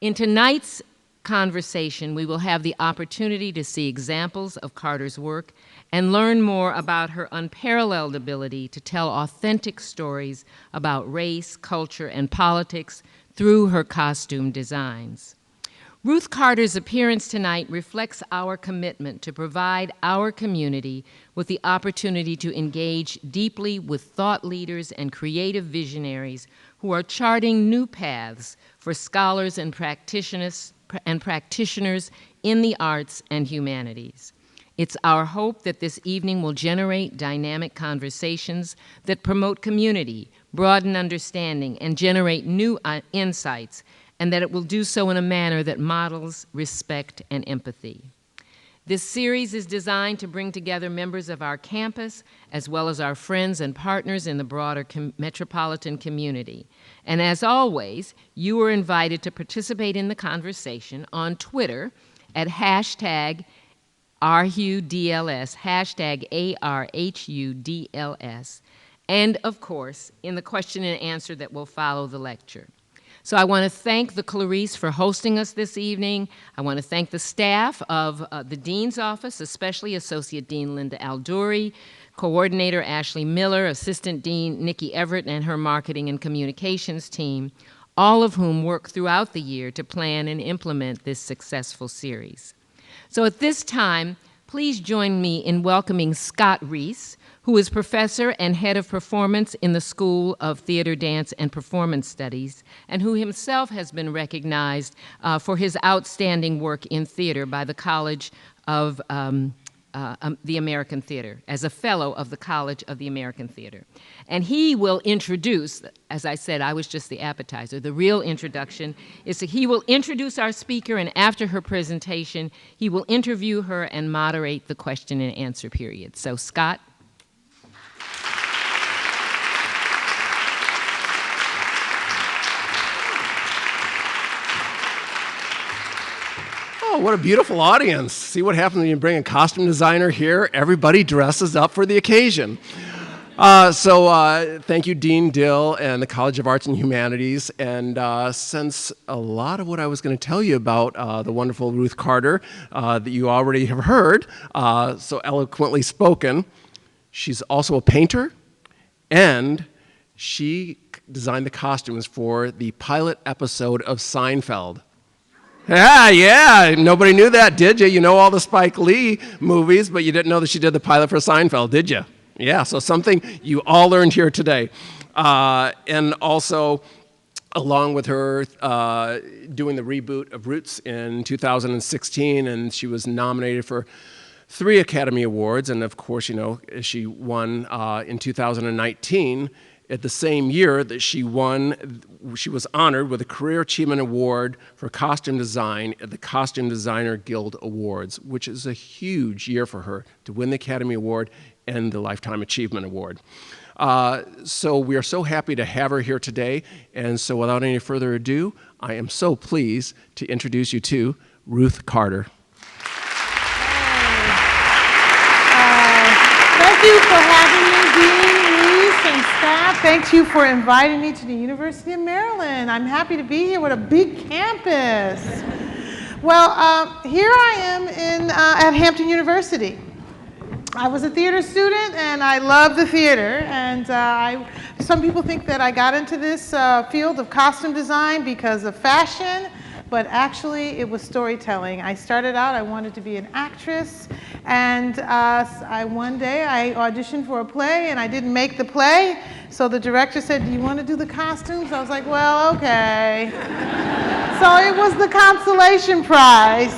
In tonight's conversation, we will have the opportunity to see examples of Carter's work and learn more about her unparalleled ability to tell authentic stories about race, culture, and politics through her costume designs. Ruth Carter's appearance tonight reflects our commitment to provide our community with the opportunity to engage deeply with thought leaders and creative visionaries who are charting new paths for scholars and practitioners in the arts and humanities. It's our hope that this evening will generate dynamic conversations that promote community, broaden understanding, and generate new insights, and that it will do so in a manner that models respect and empathy. This series is designed to bring together members of our campus, as well as our friends and partners in the broader metropolitan community. And as always, you are invited to participate in the conversation on Twitter at #RHUDLS, #ARHUDLS, and of course, in the question and answer that will follow the lecture. So I want to thank the Clarice for hosting us this evening. I want to thank the staff of the Dean's Office, especially Associate Dean Linda Alduri, Coordinator Ashley Miller, Assistant Dean Nikki Everett, and her Marketing and Communications team, all of whom work throughout the year to plan and implement this successful series. So at this time, please join me in welcoming Scot Reese, who is professor and head of performance in the School of Theater, Dance, and Performance Studies, and who himself has been recognized for his outstanding work in theater by the College of the American Theater, as a fellow of the College of the American Theater. And he will introduce, as I said, I was just the appetizer. The real introduction is that he will introduce our speaker, and after her presentation, he will interview her and moderate the question and answer period. So, Scot. Oh, what a beautiful audience. See what happens when you bring a costume designer here? Everybody dresses up for the occasion. Thank you, Dean Dill and the College of Arts and Humanities. And since a lot of what I was going to tell you about the wonderful Ruth Carter that you already have heard, so eloquently spoken, she's also a painter, and she designed the costumes for the pilot episode of Seinfeld. Yeah, nobody knew that, did you? You know all the Spike Lee movies, but you didn't know that she did the pilot for Seinfeld, did you? Yeah, so something you all learned here today. And also, along with her doing the reboot of Roots in 2016, and she was nominated for 3 Academy Awards, and of course, you know, she won in 2019. At the same year that she won, she was honored with a Career Achievement Award for Costume Design at the Costume Designer Guild Awards, which is a huge year for her to win the Academy Award and the Lifetime Achievement Award. So we are so happy to have her here today, and so without any further ado, I am so pleased to introduce you to Ruth Carter. Thank you for having me, Dean, Reese, and staff. Thank you for inviting me to the University of Maryland. I'm happy to be here with a big campus. Well, here I am at Hampton University. I was a theater student, and I love the theater. And some people think that I got into this field of costume design because of fashion, but actually it was storytelling. I started out, I wanted to be an actress, and one day I auditioned for a play, and I didn't make the play, so the director said, "Do you want to do the costumes?" I was like, "Well, okay." So it was the consolation prize.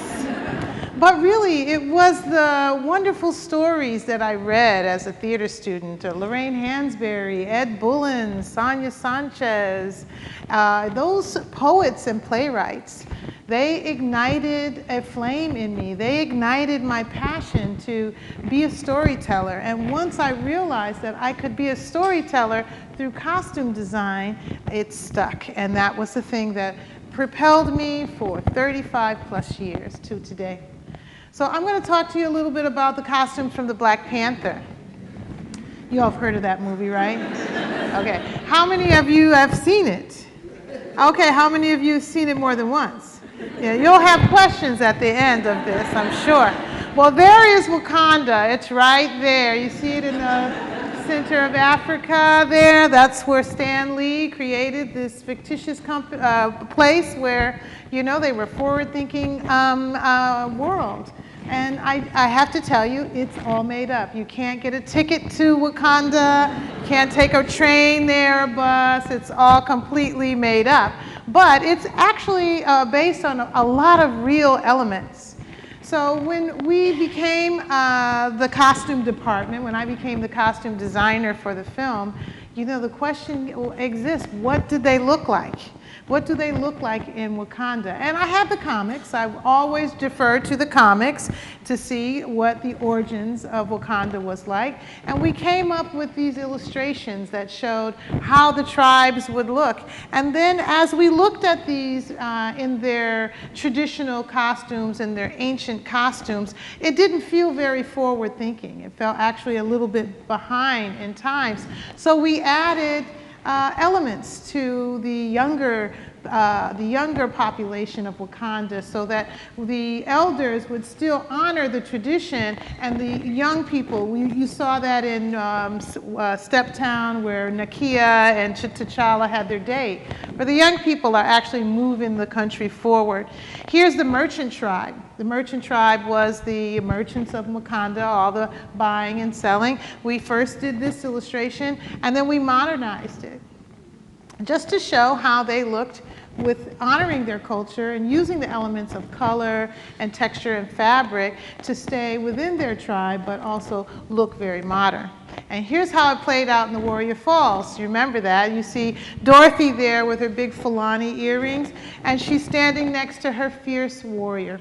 But really, it was the wonderful stories that I read as a theater student. Lorraine Hansberry, Ed Bullen, Sonia Sanchez, those poets and playwrights, they ignited a flame in me. They ignited my passion to be a storyteller. And once I realized that I could be a storyteller through costume design, it stuck. And that was the thing that propelled me for 35 plus years to today. So I'm going to talk to you a little bit about the costumes from the Black Panther. You all have heard of that movie, right? Okay. How many of you have seen it? Okay, how many of you have seen it more than once? Yeah, you'll have questions at the end of this, I'm sure. Well, there is Wakanda. It's right there. You see it in the center of Africa there. That's where Stan Lee created this fictitious place where, you know, they were forward-thinking world. And I have to tell you, it's all made up. You can't get a ticket to Wakanda, you can't take a train there, a bus, it's all completely made up. But it's actually based on a lot of real elements. So when we became the costume department, when I became the costume designer for the film, you know, the question exists, what did they look like? What do they look like in Wakanda? And I have the comics. I always defer to the comics to see what the origins of Wakanda was like. And we came up with these illustrations that showed how the tribes would look. And then as we looked at these in their traditional costumes and their ancient costumes, it didn't feel very forward thinking. It felt actually a little bit behind in times. So we added elements to the younger population of Wakanda so that the elders would still honor the tradition and the young people. You saw that in Step Town where Nakia and T'Challa had their date, where the young people are actually moving the country forward. Here's the merchant tribe. The merchant tribe was the merchants of Wakanda, all the buying and selling. We first did this illustration and then we modernized it just to show how they looked with honoring their culture and using the elements of color and texture and fabric to stay within their tribe but also look very modern. And here's how it played out in the Warrior Falls. You remember that? You see Dorothy there with her big Fulani earrings and she's standing next to her fierce warrior.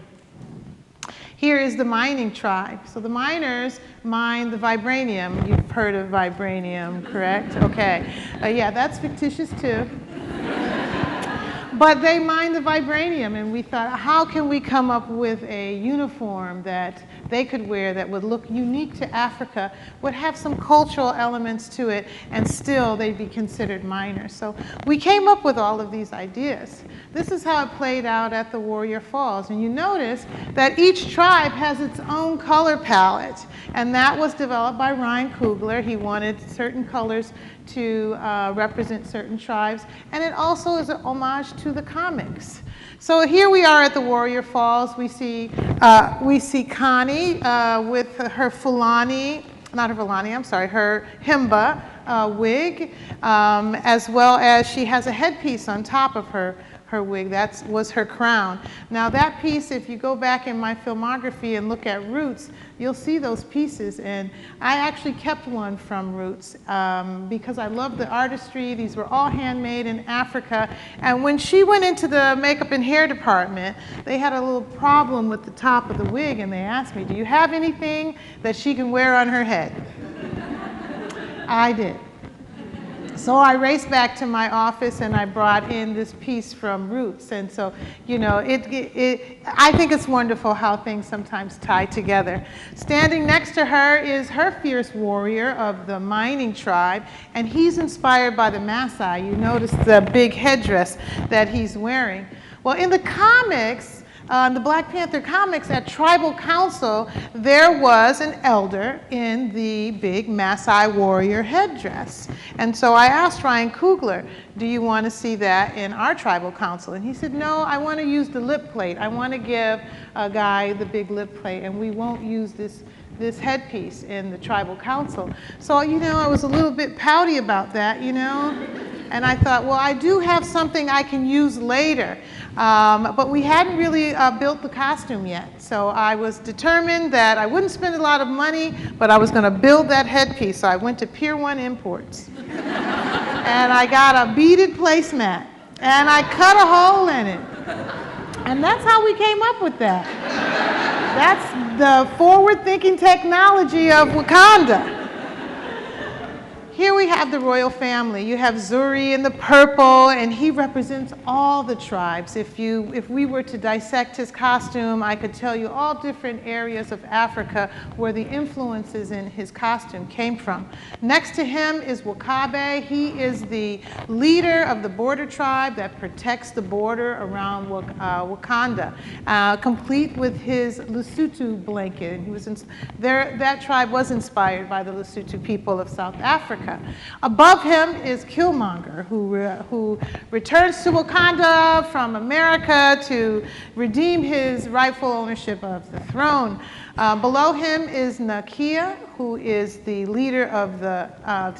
Here is the mining tribe. So the miners mine the vibranium. You've heard of vibranium, correct? Okay. Yeah, that's fictitious too. But they mine the vibranium, and we thought, how can we come up with a uniform that they could wear that would look unique to Africa, would have some cultural elements to it, and still they'd be considered miners. So we came up with all of these ideas. This is how it played out at the Warrior Falls. And you notice that each tribe has its own color palette, and that was developed by Ryan Coogler. He wanted certain colors to represent certain tribes, and it also is an homage to the comics. So here we are at the Warrior Falls. We see Connie with her Fulani, not her Fulani, I'm sorry, her Himba wig, as well as she has a headpiece on top of her wig. That was her crown. Now that piece, if you go back in my filmography and look at Roots, you'll see those pieces. And I actually kept one from Roots because I love the artistry. These were all handmade in Africa. And when she went into the makeup and hair department, they had a little problem with the top of the wig, and they asked me, do you have anything that she can wear on her head? I did. So I raced back to my office and I brought in this piece from Roots. And so, you know, I think it's wonderful how things sometimes tie together. Standing next to her is her fierce warrior of the mining tribe, and he's inspired by the Maasai. You notice the big headdress that he's wearing. Well, in the comics, the Black Panther comics at Tribal Council, there was an elder in the big Maasai warrior headdress. And so I asked Ryan Coogler, do you want to see that in our Tribal Council? And he said, no, I want to use the lip plate. I want to give a guy the big lip plate, and we won't use this headpiece in the Tribal Council. So, you know, I was a little bit pouty about that, you know. And I thought, well, I do have something I can use later. But we hadn't really built the costume yet. So I was determined that I wouldn't spend a lot of money, but I was going to build that headpiece. So I went to Pier 1 Imports. And I got a beaded placemat. And I cut a hole in it. And that's how we came up with that. That's the forward-thinking technology of Wakanda. here we have the royal family. You have Zuri in the purple, and he represents all the tribes. If we were to dissect his costume, I could tell you all different areas of Africa where the influences in his costume came from. Next to him is Wakabe. He is the leader of the border tribe that protects the border around Wakanda, complete with his Lesotho blanket. And he was that tribe was inspired by the Lesotho people of South Africa. Above him is Killmonger, who returns to Wakanda from America to redeem his rightful ownership of the throne. Below him is Nakia, who is the leader of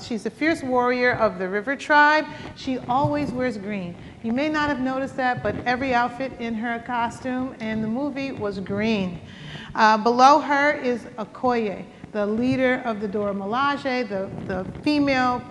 she's a fierce warrior of the River Tribe. She always wears green. You may not have noticed that, but every outfit in her costume in the movie was green. Below her is Okoye, the leader of the Dora Milaje, the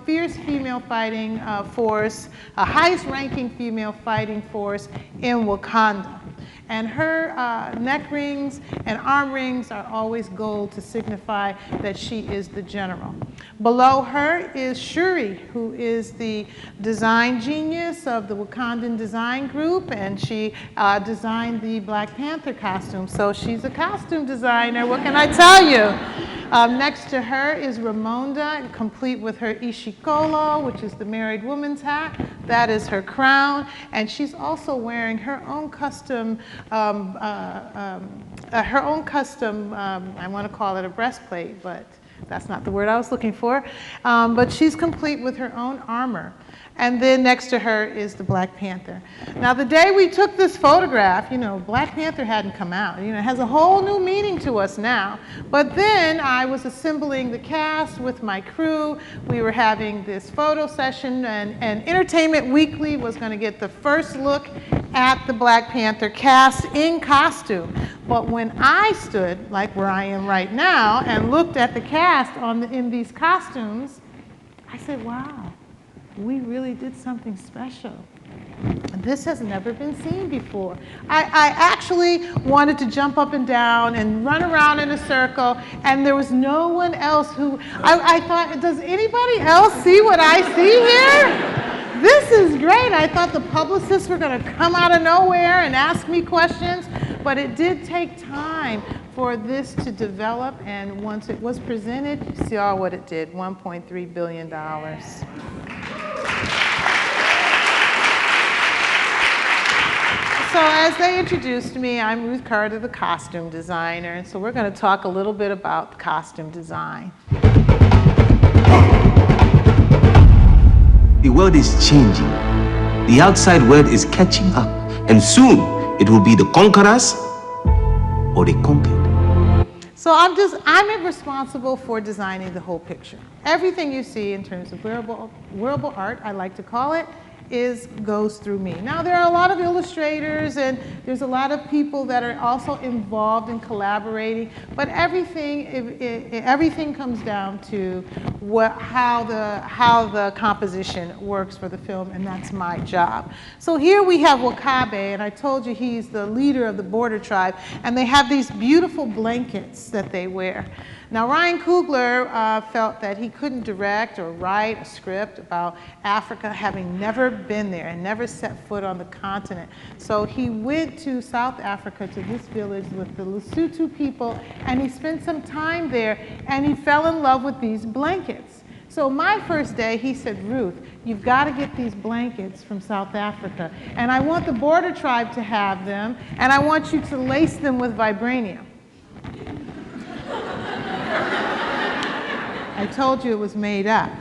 fierce female fighting force, highest ranking female fighting force in Wakanda. And her neck rings and arm rings are always gold to signify that she is the general. Below her is Shuri, who is the design genius of the Wakandan design group, and she designed the Black Panther costume. So she's a costume designer, what can I tell you? Next to her is Ramonda, complete with her ishikolo, which is the married woman's hat. That is her crown, and she's also wearing her own custom, I want to call it a breastplate, but that's not the word I was looking for. But she's complete with her own armor. And then next to her is the Black Panther. Now, the day we took this photograph, Black Panther hadn't come out. It has a whole new meaning to us now. But then I was assembling the cast with my crew. We were having this photo session, and Entertainment Weekly was going to get the first look at the Black Panther cast in costume. But when I stood, like where I am right now, and looked at the cast in these costumes, I said, wow. We really did something special. This has never been seen before. I actually wanted to jump up and down and run around in a circle, and there was no one else I thought, does anybody else see what I see here? This is great. I thought the publicists were going to come out of nowhere and ask me questions, but it did take time for this to develop, and once it was presented, you saw what it did, $1.3 billion. So as they introduced me, I'm Ruth Carter, the costume designer, and so we're going to talk a little bit about costume design. The world is changing. The outside world is catching up, and soon it will be the conquerors or the conquered. So I'm responsible for designing the whole picture. Everything you see in terms of wearable art, I like to call it, goes through me. Now, there are a lot of illustrators, and there's a lot of people that are also involved in collaborating, but everything comes down to how the composition works for the film, and that's my job. So here we have Wakabe, and I told you he's the leader of the border tribe, and they have these beautiful blankets that they wear. Now, Ryan Coogler felt that he couldn't direct or write a script about Africa, having never been there and never set foot on the continent. So he went to South Africa, to this village with the Lesotho people, and he spent some time there, and he fell in love with these blankets. So my first day, he said, Ruth, you've got to get these blankets from South Africa, and I want the border tribe to have them, and I want you to lace them with vibranium. I told you it was made up.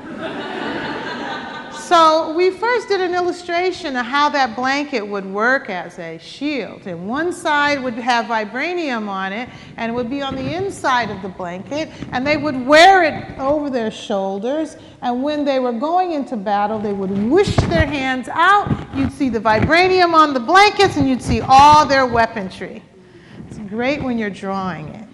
So we first did an illustration of how that blanket would work as a shield. And one side would have vibranium on it, and it would be on the inside of the blanket, and they would wear it over their shoulders, and when they were going into battle, they would whoosh their hands out. You'd see the vibranium on the blankets, and you'd see all their weaponry. It's great when you're drawing it.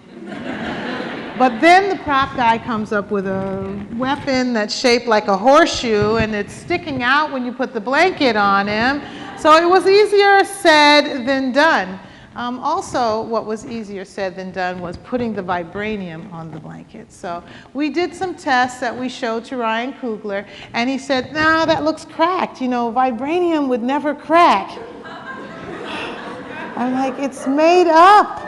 But then the prop guy comes up with a weapon that's shaped like a horseshoe, and it's sticking out when you put the blanket on him. So it was easier said than done. Also, what was easier said than done was putting the vibranium on the blanket. So we did some tests that we showed to Ryan Coogler, and he said, "No, that looks cracked. You know, vibranium would never crack." I'm like, "It's made up."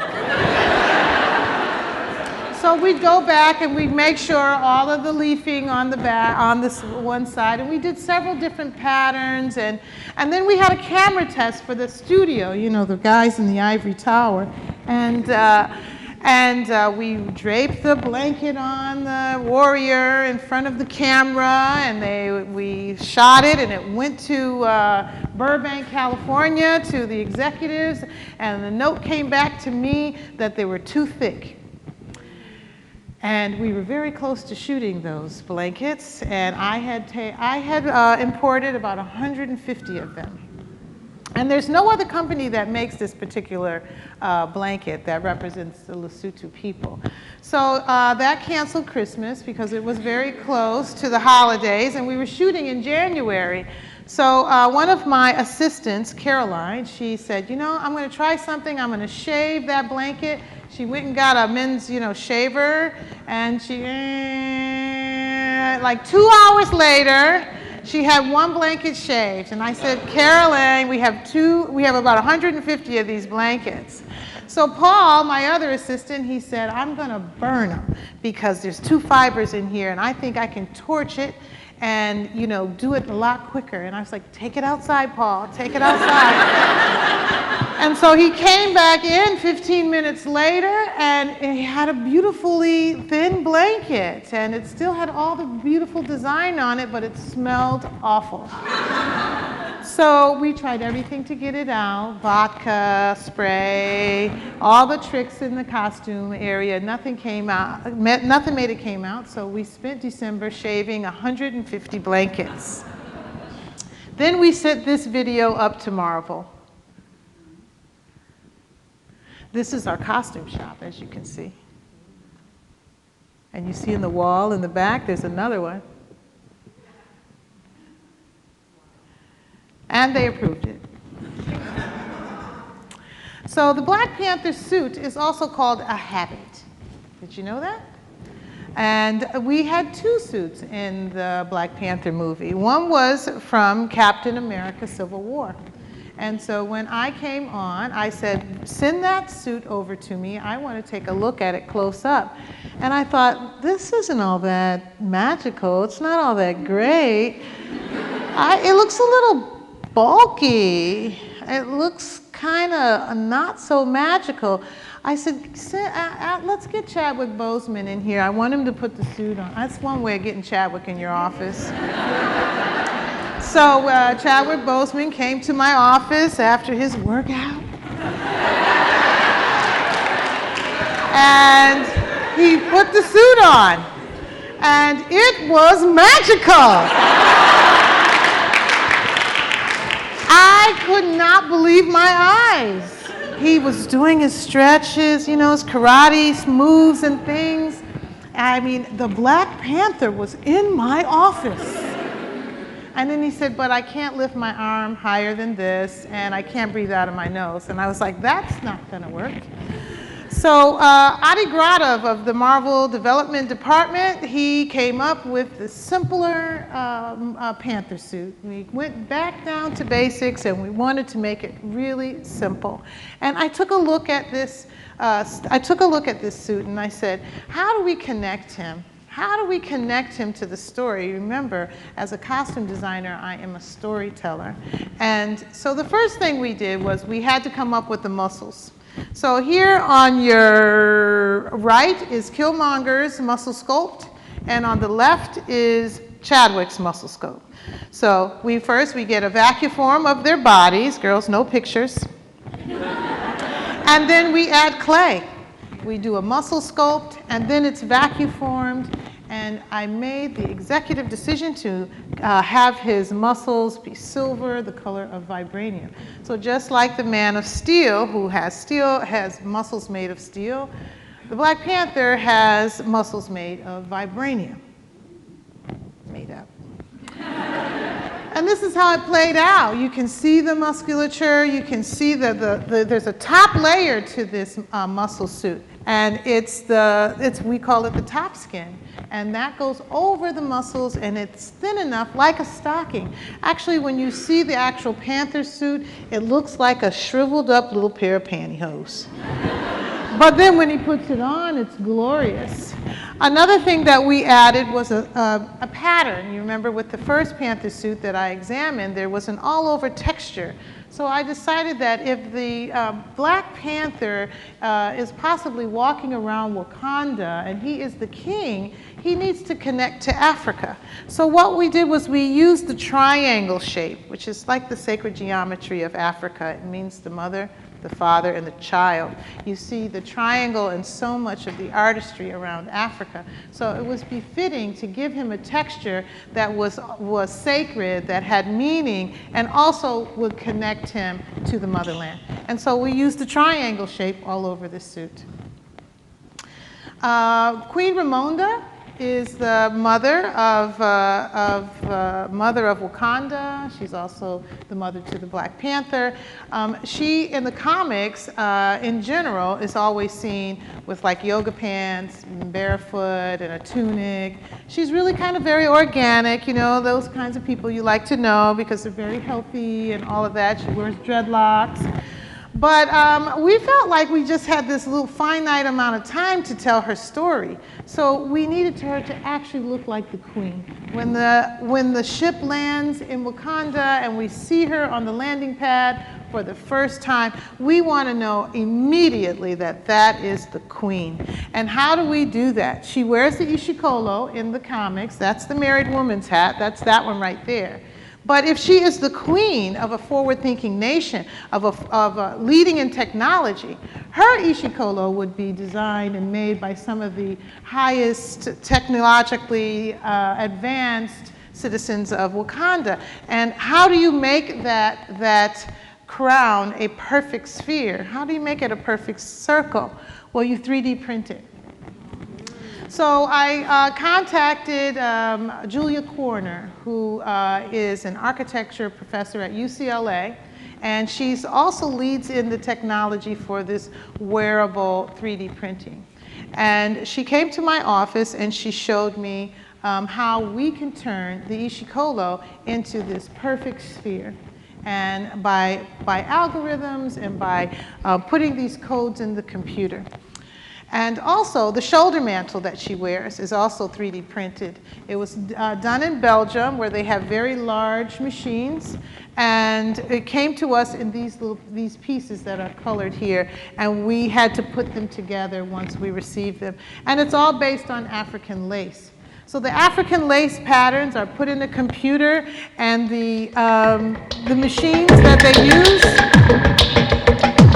So we'd go back and we'd make sure all of the leafing on the back, on this one side, and we did several different patterns, and then we had a camera test for the studio, you know, the guys in the ivory tower, and we draped the blanket on the warrior in front of the camera, and we shot it, and it went to Burbank, California, to the executives, and the note came back to me that they were too thick. And we were very close to shooting those blankets, and I had imported about 150 of them. And there's no other company that makes this particular blanket that represents the Lesotho people. So that canceled Christmas because it was very close to the holidays, and we were shooting in January. So one of my assistants, Caroline, she said, "You know, I'm going to try something. I'm going to shave that blanket." She went and got a men's, shaver, and she, like 2 hours later, she had one blanket shaved. And I said, "Caroline, we have about 150 of these blankets." So Paul, my other assistant, he said, "I'm going to burn them because there's 2 fibers in here, and I think I can torch it and, do it a lot quicker." And I was like, "Take it outside, Paul, take it outside." And so he came back in 15 minutes later, and he had a beautifully thin blanket, and it still had all the beautiful design on it, but it smelled awful. So we tried everything to get it out, vodka, spray, all the tricks in the costume area. Nothing came out, nothing made it came out, so we spent December shaving 150 blankets. Then we sent this video up to Marvel. This is our costume shop, as you can see. And you see in the wall in the back, there's another one. And they approved it. So the Black Panther suit is also called a habit. Did you know that? And we had 2 suits in the Black Panther movie. One was from Captain America Civil War. And so when I came on, I said, "Send that suit over to me. I want to take a look at it close up." And I thought, this isn't all that magical. It's not all that great. It looks a little bulky. It looks kind of not so magical. I said, "Let's get Chadwick Boseman in here. I want him to put the suit on." That's one way of getting Chadwick in your office. So Chadwick Boseman came to my office after his workout. And he put the suit on. And it was magical. I could not believe my eyes. He was doing his stretches, his karate moves and things. I mean, the Black Panther was in my office. And then he said, "But I can't lift my arm higher than this, and I can't breathe out of my nose." And I was like, "That's not going to work." So Adi Gradov of the Marvel Development Department, he came up with the simpler Panther suit. We went back down to basics, and we wanted to make it really simple. And I took a look at this. Suit, and I said, "How do we connect him? How do we connect him to the story?" Remember, as a costume designer, I am a storyteller. And so the first thing we did was we had to come up with the muscles. So here on your right is Killmonger's muscle sculpt, and on the left is Chadwick's muscle sculpt. So we get a vacuform of their bodies. Girls, no pictures. And then we add clay. We do a muscle sculpt, and then it's vacuformed, and I made the executive decision to have his muscles be silver, the color of vibranium. So just like the Man of Steel, who has muscles made of steel, the Black Panther has muscles made of vibranium. Made up. And this is how it played out. You can see the musculature. You can see there's a top layer to this muscle suit. And we call it the top skin. And that goes over the muscles, and it's thin enough, like a stocking. Actually, when you see the actual Panther suit, it looks like a shriveled up little pair of pantyhose. But then when he puts it on, it's glorious. Another thing that we added was a pattern. You remember with the first Panther suit that I examined, there was an all-over texture. So I decided that if the Black Panther is possibly walking around Wakanda and he is the king, he needs to connect to Africa. So what we did was we used the triangle shape, which is like the sacred geometry of Africa. It means the mother, the father, and the child. You see the triangle and so much of the artistry around Africa. So it was befitting to give him a texture that was sacred, that had meaning, and also would connect him to the motherland. And so we used the triangle shape all over the suit. Queen Ramonda is the mother of Wakanda. She's also the mother to the Black Panther. She, in the comics, in general, is always seen with like yoga pants, barefoot, and a tunic. She's really kind of very organic, you know, those kinds of people you like to know because they're very healthy and all of that. She wears dreadlocks. But we felt like we just had this little finite amount of time to tell her story. So we needed her to actually look like the queen. When the ship lands in Wakanda and we see her on the landing pad for the first time, we want to know immediately that that is the queen. And how do we do that? She wears the ishikolo in the comics. That's the married woman's hat. That's that one right there. But if she is the queen of a forward-thinking nation, of leading in technology, her ishikolo would be designed and made by some of the highest technologically advanced citizens of Wakanda. And how do you make that crown a perfect sphere? How do you make it a perfect circle? Well, you 3D print it. So I contacted Julia Corner, who is an architecture professor at UCLA, and she's also leads in the technology for this wearable 3D printing. And she came to my office and she showed me how we can turn the ishikolo into this perfect sphere. And by algorithms and by putting these codes in the computer. And also, the shoulder mantle that she wears is also 3D printed. It was done in Belgium, where they have very large machines, and it came to us in these pieces that are colored here, and we had to put them together once we received them. And it's all based on African lace. So the African lace patterns are put in a computer, and the machines that they use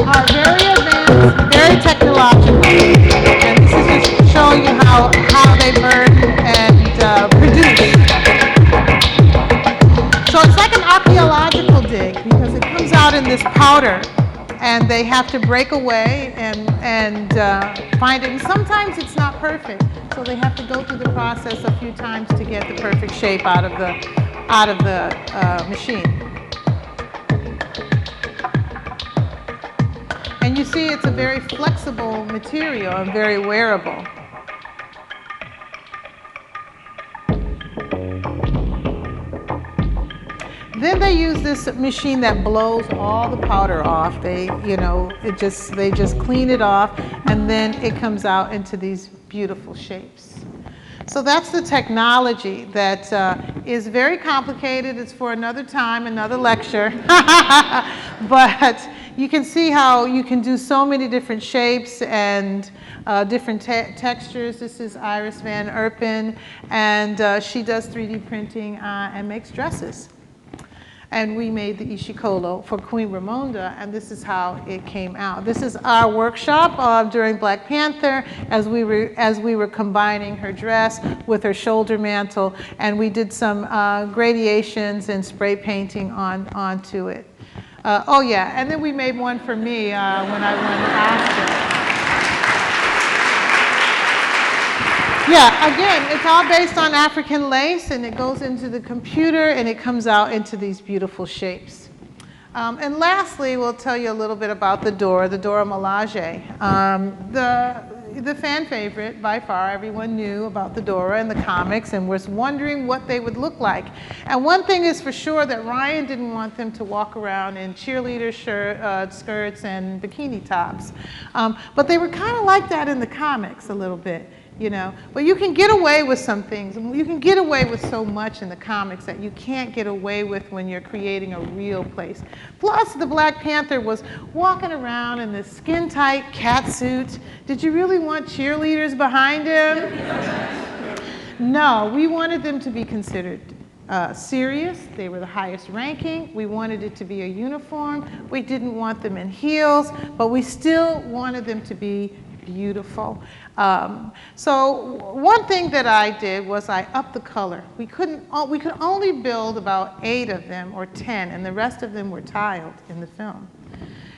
are very advanced, very technological. And this is just showing you how they burn and produce. So it's like an archaeological dig because it comes out in this powder, and they have to break away and find it. And sometimes it's not perfect, so they have to go through the process a few times to get the perfect shape out of the machine. And you see it's a very flexible material and very wearable. Then they use this machine that blows all the powder off. They just clean it off, and then it comes out into these beautiful shapes. So that's the technology that is very complicated. It's for another time, another lecture. But you can see how you can do so many different shapes and different textures. This is Iris Van Erpen, and she does 3D printing and makes dresses. And we made the ishikolo for Queen Ramonda, and this is how it came out. This is our workshop during Black Panther as we were combining her dress with her shoulder mantle, and we did some gradations and spray painting onto it. Oh yeah, and then we made one for me when I won Oscar. Yeah, again, it's all based on African lace, and it goes into the computer, and it comes out into these beautiful shapes. And lastly, we'll tell you a little bit about the Dora Milaje. The fan favorite, by far, everyone knew about the Dora in the comics and was wondering what they would look like. And one thing is for sure that Ryan didn't want them to walk around in cheerleader skirts and bikini tops. But they were kind of like that in the comics a little bit. You know, but you can get away with some things. You can get away with so much in the comics that you can't get away with when you're creating a real place. Plus, the Black Panther was walking around in this skin-tight cat suit. Did you really want cheerleaders behind him? No, we wanted them to be considered serious. They were the highest ranking. We wanted it to be a uniform. We didn't want them in heels, but we still wanted them to be beautiful. So one thing that I did was I upped the color. We could only build about 8 of them or 10, and the rest of them were tiled in the film.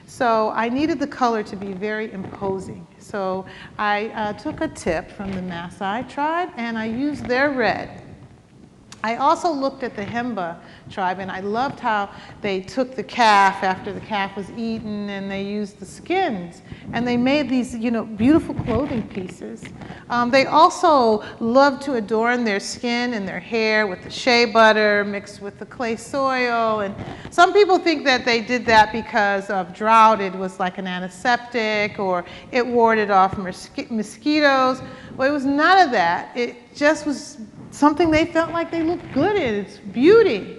So I needed the color to be very imposing. So I took a tip from the Maasai tribe, and I used their red. I also looked at the Himba tribe, and I loved how they took the calf after the calf was eaten, and they used the skins, and they made these, beautiful clothing pieces. They also loved to adorn their skin and their hair with the shea butter mixed with the clay soil, and some people think that they did that because of drought. It was like an antiseptic, or it warded off mosquitoes. Well, it was none of that. It just was something they felt like they looked good in. It's beauty.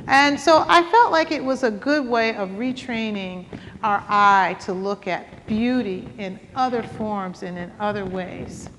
And so I felt like it was a good way of retraining our eye to look at beauty in other forms and in other ways.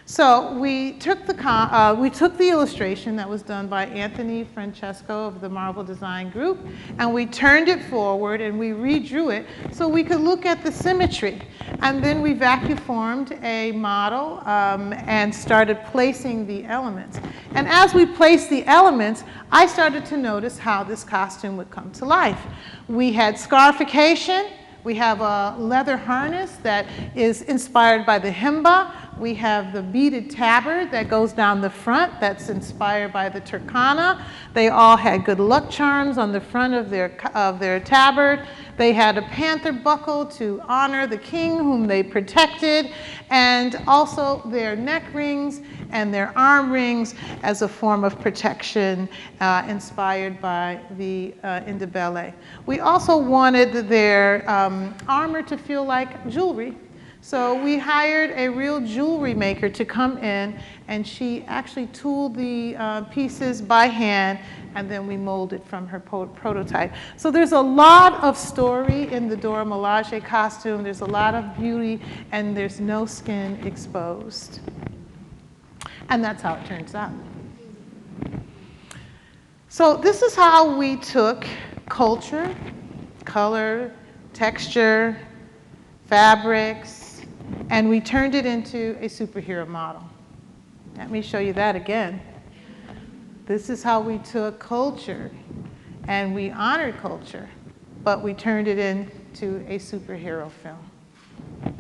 So we took the illustration that was done by Anthony Francesco of the Marvel Design Group, and we turned it forward and we redrew it so we could look at the symmetry. And then we vacuum-formed a model and started placing the elements. And as we placed the elements, I started to notice how this costume would come to life. We had scarification. We have a leather harness that is inspired by the Himba. We have the beaded tabard that goes down the front that's inspired by the Turkana. They all had good luck charms on the front of their tabard. They had a panther buckle to honor the king whom they protected, and also their neck rings and their arm rings as a form of protection inspired by the Ndebele. We also wanted their armor to feel like jewelry. So we hired a real jewelry maker to come in, and she actually tooled the pieces by hand, and then we molded from her prototype. So there's a lot of story in the Dora Milaje costume. There's a lot of beauty, and there's no skin exposed. And that's how it turns out. So this is how we took culture, color, texture, fabrics, and we turned it into a superhero model. Let me show you that again. This is how we took culture, and we honored culture, but we turned it into a superhero film.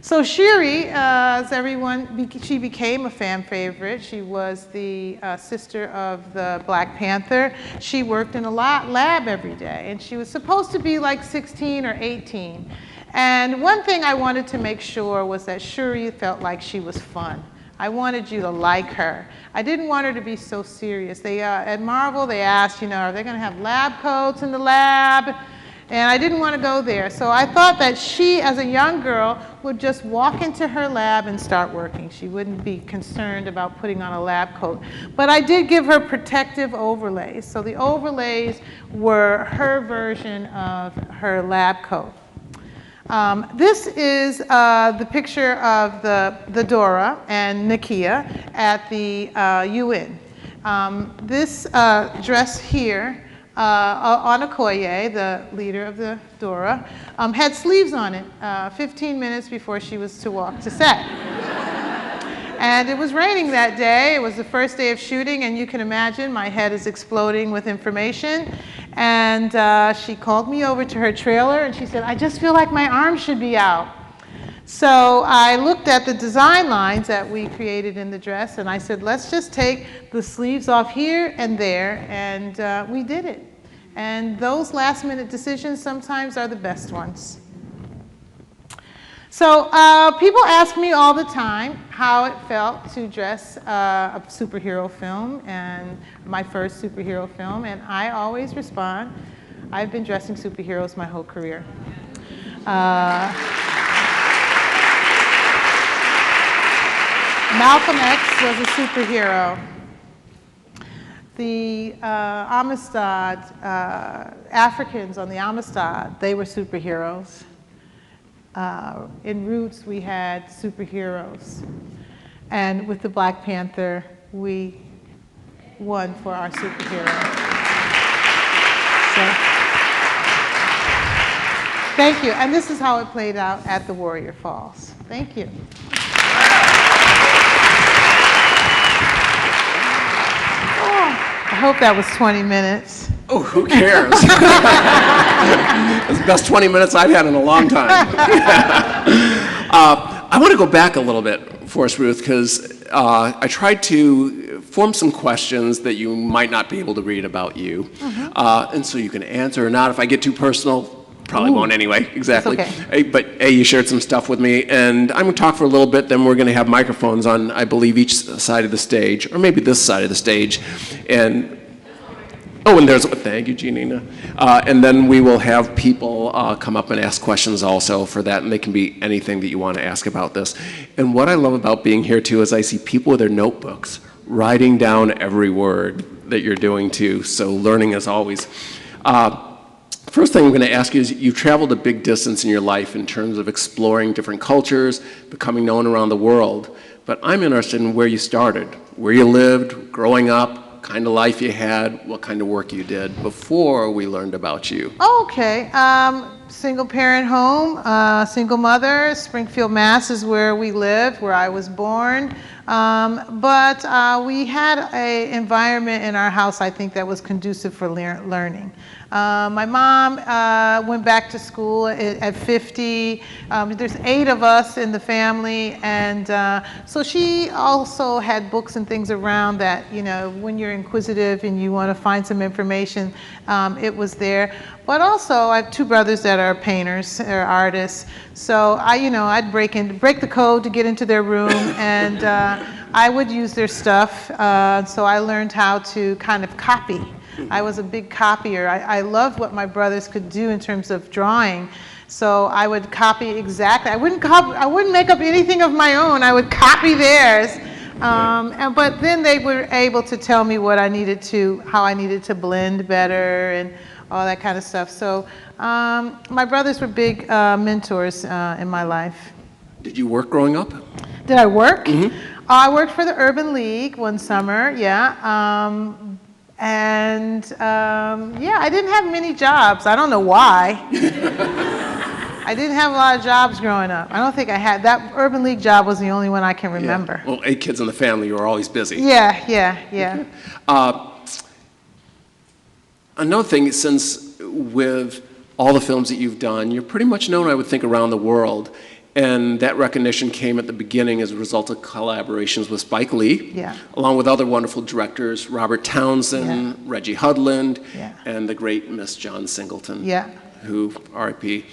So Shiri, as everyone, she became a fan favorite. She was the sister of the Black Panther. She worked in a lab every day, and she was supposed to be like 16 or 18. And one thing I wanted to make sure was that Shuri felt like she was fun. I wanted you to like her. I didn't want her to be so serious. At Marvel, they asked, are they going to have lab coats in the lab? And I didn't want to go there. So I thought that she, as a young girl, would just walk into her lab and start working. She wouldn't be concerned about putting on a lab coat. But I did give her protective overlays. So the overlays were her version of her lab coat. This is the picture of the Dora and Nakia at the UN. This dress here, on Okoye, the leader of the Dora, had sleeves on it 15 minutes before she was to walk to set. And it was raining that day. It was the first day of shooting, and you can imagine my head is exploding with information. And she called me over to her trailer, and she said, I just feel like my arm should be out. So I looked at the design lines that we created in the dress, and I said, let's just take the sleeves off here and there, and we did it. And those last-minute decisions sometimes are the best ones. So people ask me all the time how it felt to dress a superhero film, and my first superhero film, and I always respond, I've been dressing superheroes my whole career. Malcolm X was a superhero. The Amistad, Africans on the Amistad, they were superheroes. In Roots, we had superheroes. And with the Black Panther, we won for our superhero. So, thank you. And this is how it played out at the Warrior Falls. Thank you. I hope that was 20 minutes. Oh, who cares? It's the best 20 minutes I've had in a long time. I want to go back a little bit for us, Ruth, because I tried to form some questions that you might not be able to read about you. And so you can answer or not. If I get too personal, probably won't anyway, exactly. Okay. But you shared some stuff with me, and I'm going to talk for a little bit, then we're going to have microphones on, I believe, each side of the stage, or maybe this side of the stage. And there's, thank you, Janina. And then we will have people come up and ask questions also for that, and they can be anything that you want to ask about this. And what I love about being here, too, is I see people with their notebooks writing down every word that you're doing, too, so learning as always. First thing I'm going to ask you is, you've traveled a big distance in your life in terms of exploring different cultures, becoming known around the world. But I'm interested in where you started, where you lived, growing up, kind of life you had, what kind of work you did before we learned about you. Okay. Single parent home, single mother. Springfield, Mass. is where we lived, where I was born. But we had an environment in our house, I think, that was conducive for learning. My mom went back to school at 50. There's 8 of us in the family, and so she also had books and things around that, you know, when you're inquisitive and you want to find some information, it was there. But also, I have 2 brothers that are painters, or artists. So I'd break the code to get into their room, and I would use their stuff. So I learned how to kind of copy. I was a big copier. I loved what my brothers could do in terms of drawing. So I would copy exactly. I wouldn't make up anything of my own. I would copy theirs. But then they were able to tell me how I needed to blend better and all that kind of stuff. So my brothers were big mentors in my life. Did you work growing up? Did I work? Mm-hmm. I worked for the Urban League one summer, yeah. I didn't have many jobs. I don't know why. I didn't have a lot of jobs growing up. I don't think I had. That Urban League job was the only one I can remember. Yeah. Well, 8 kids in the family, you were always busy. Yeah. Another thing, since with all the films that you've done, you're pretty much known, I would think, around the world. And that recognition came at the beginning as a result of collaborations with Spike Lee, along with other wonderful directors, Robert Townsend, Reggie Hudlin, and the great Miss John Singleton, who, R.I.P.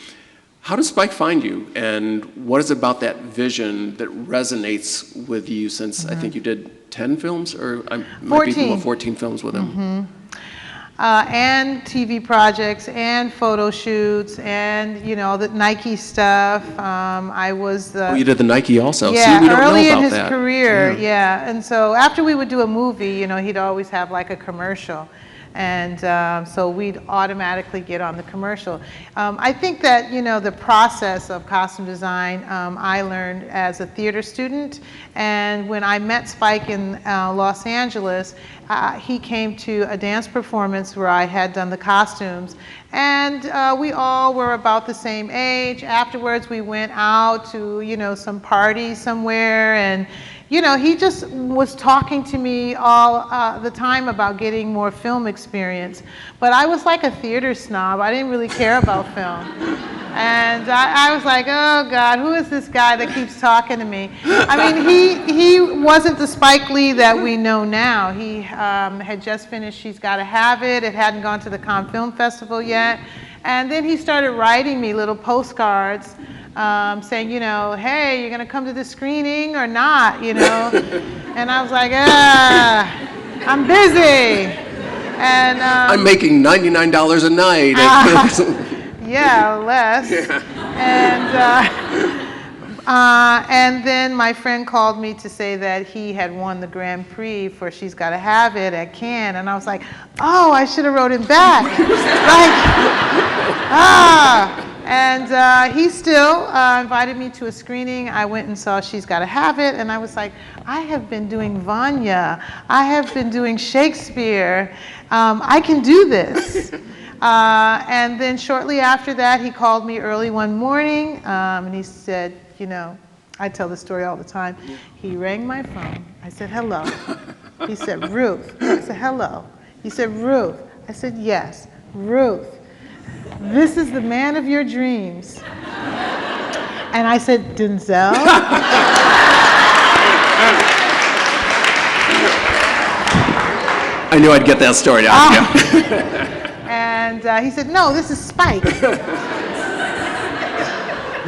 How does Spike find you, and what is it about that vision that resonates with you, since I think you did 10 films, or I might be 14 films with him? And TV projects and photo shoots and, the Nike stuff. I was the... Oh, you did the Nike also. Yeah, see, we don't early know about in his that. career, And so after we would do a movie, he'd always have like a commercial. And so we'd automatically get on the commercial. I think that, the process of costume design, I learned as a theater student. And when I met Spike in Los Angeles, he came to a dance performance where I had done the costumes. And we all were about the same age. Afterwards, we went out to, some party somewhere. And you know, he just was talking to me all the time about getting more film experience. But I was like a theater snob. I didn't really care about film. And I was like, oh God, who is this guy that keeps talking to me? I mean, he wasn't the Spike Lee that we know now. He had just finished She's Gotta Have It. It hadn't gone to the Cannes Film Festival yet. And then he started writing me little postcards saying, you know, hey, you're gonna come to the screening or not, you know? And I was like, I'm busy. And I'm making $99 a night. yeah, less. Yeah. And then my friend called me to say that he had won the Grand Prix for She's Gotta Have It at Cannes, and I was like, oh, I should have wrote him back. And he still invited me to a screening. I went and saw She's Gotta Have It, and I was like, I have been doing Vanya. I have been doing Shakespeare. I can do this. And then shortly after that, he called me early one morning, and he said, you know, I tell this story all the time. He rang my phone. I said, hello. He said, Ruth. I said, hello. He said, Ruth. I said, yes, Ruth. This is the man of your dreams. And I said, Denzel? I knew I'd get that story out. Yeah. And he said, no, this is Spike.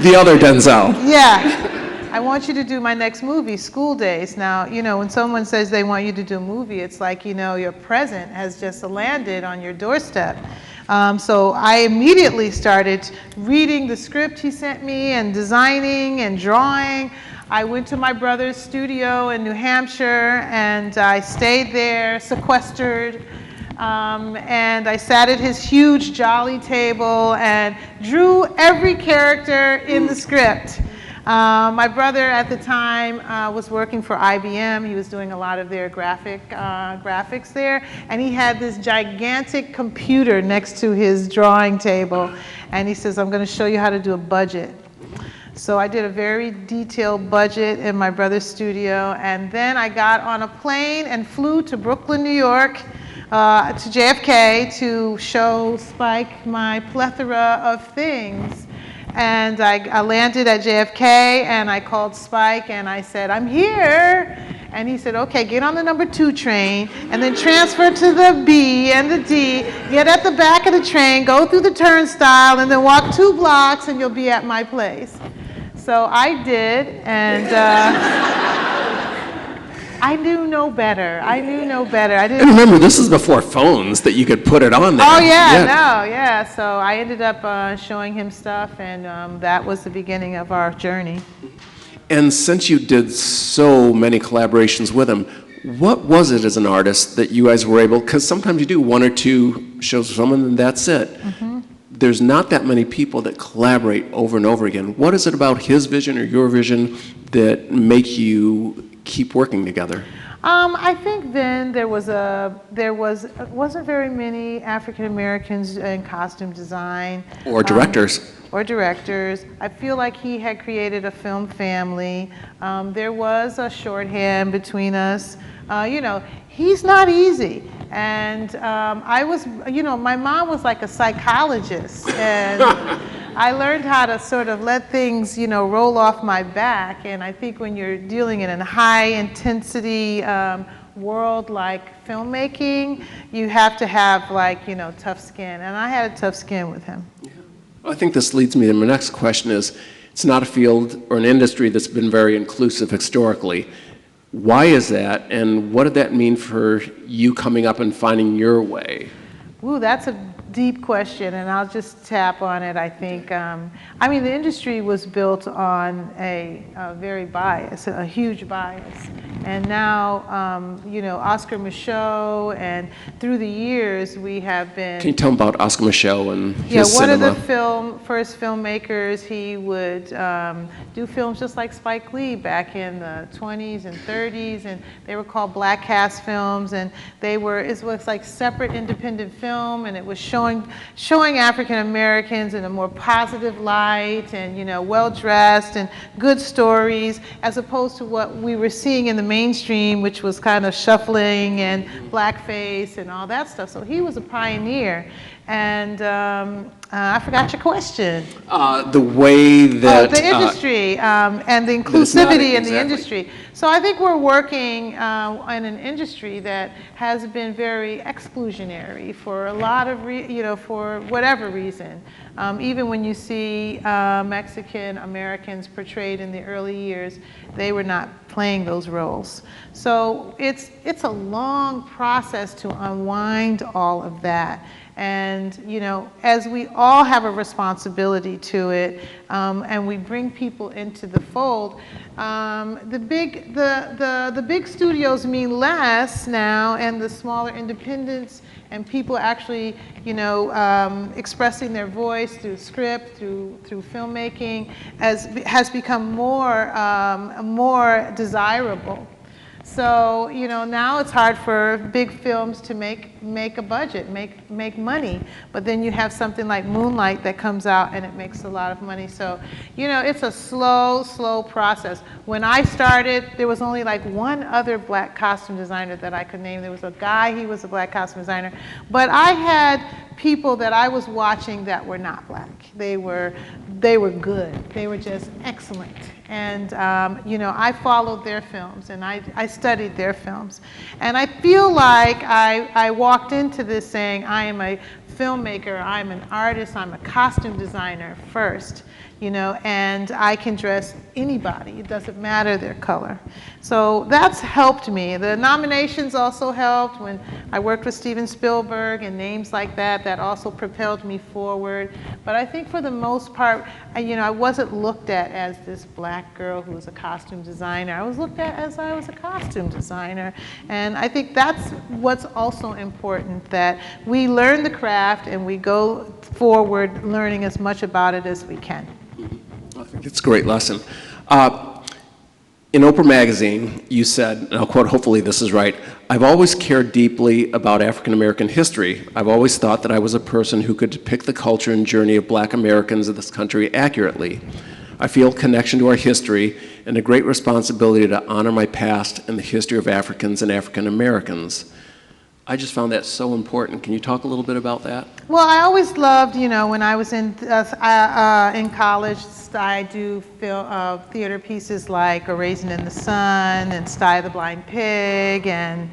The other Denzel. Yeah. I want you to do my next movie, School Days. Now, you know, when someone says they want you to do a movie, it's like, you know, your present has just landed on your doorstep. So I immediately started reading the script he sent me and designing and drawing. I went to my brother's studio in New Hampshire and I stayed there, sequestered. And I sat at his huge jolly table and drew every character in the script. My brother at the time was working for IBM. He was doing a lot of their graphics there. And he had this gigantic computer next to his drawing table. And he says, I'm going to show you how to do a budget. So I did a very detailed budget in my brother's studio. And then I got on a plane and flew to Brooklyn, New York, to JFK to show Spike my plethora of things. And I landed at JFK and I called Spike and I said, I'm here. And he said, okay, get on the number 2 train and then transfer to the B and the D, get at the back of the train, go through the turnstile and then walk 2 blocks and you'll be at my place. So I did, and I knew no better. I knew no better. I didn't. And remember, this is before phones that you could put it on there. Oh yeah. So I ended up showing him stuff, and that was the beginning of our journey. And since you did so many collaborations with him, what was it as an artist that you guys were able, because sometimes you do 1 or 2 shows with someone and that's it. Mm-hmm. There's not that many people that collaborate over and over again. What is it about his vision or your vision that make you keep working together? I think then there wasn't very many African Americans in costume design. Or directors. I feel like he had created a film family. There was a shorthand between us. You know, he's not easy. And I was, you know, my mom was like a psychologist. And I learned how to sort of let things, you know, roll off my back. And I think when you're dealing in a high intensity world like filmmaking, you have to have, like, you know, tough skin. And I had a tough skin with him. Yeah. I think this leads me to my next question is, it's not a field or an industry that's been very inclusive historically. Why is that, and what did that mean for you coming up and finding your way? Ooh, that's a deep question, and I'll just tap on it, I think. I mean, the industry was built on a very bias, a huge bias. And now, you know, Oscar Michaud, and through the years we have been... Can you tell me about Oscar Michaud and his Yeah, one cinema? of the first filmmakers. He would do films just like Spike Lee back in the 20s and 30s, and they were called black cast films, and it was like separate independent film, and it was showing African Americans in a more positive light, and, you know, well dressed and good stories, as opposed to what we were seeing in the mainstream, which was kind of shuffling and blackface and all that stuff. So he was a pioneer. And I forgot your question. The way that... the industry and the inclusivity in the industry. So I think we're working in an industry that has been very exclusionary for a lot of, you know, for whatever reason. Even when you see Mexican Americans portrayed in the early years, they were not playing those roles. So it's a long process to unwind all of that. And, you know, as we all have a responsibility to it, and we bring people into the fold, the big studios mean less now, and the smaller independents and people actually, you know, expressing their voice through script, through filmmaking, has become more desirable. So, you know, now it's hard for big films to make a budget, make money. But then you have something like Moonlight that comes out and it makes a lot of money. So, you know, it's a slow process. When I started, there was only like one other black costume designer that I could name. There was a guy, he was a black costume designer. But I had people that I was watching that were not black. They were good. They were just excellent. And, you know, I followed their films and I studied their films. And I feel like I walked into this saying, I am a filmmaker, I'm an artist, I'm a costume designer first, you know, and I can dress anybody. It doesn't matter their color. So that's helped me. The nominations also helped when I worked with Steven Spielberg and names like that. That also propelled me forward. But I think for the most part, you know, I wasn't looked at as this black girl who was a costume designer. I was looked at as I was a costume designer. And I think that's what's also important, that we learn the craft and we go forward learning as much about it as we can. I think it's a great lesson. In Oprah magazine, you said, and I'll quote, hopefully this is right, "I've always cared deeply about African American history. I've always thought that I was a person who could depict the culture and journey of black Americans of this country accurately. I feel a connection to our history and a great responsibility to honor my past and the history of Africans and African Americans." I just found that so important. Can you talk a little bit about that? Well, I always loved, you know, when I was in college, I do theater pieces like A Raisin in the Sun and Sty the Blind Pig, and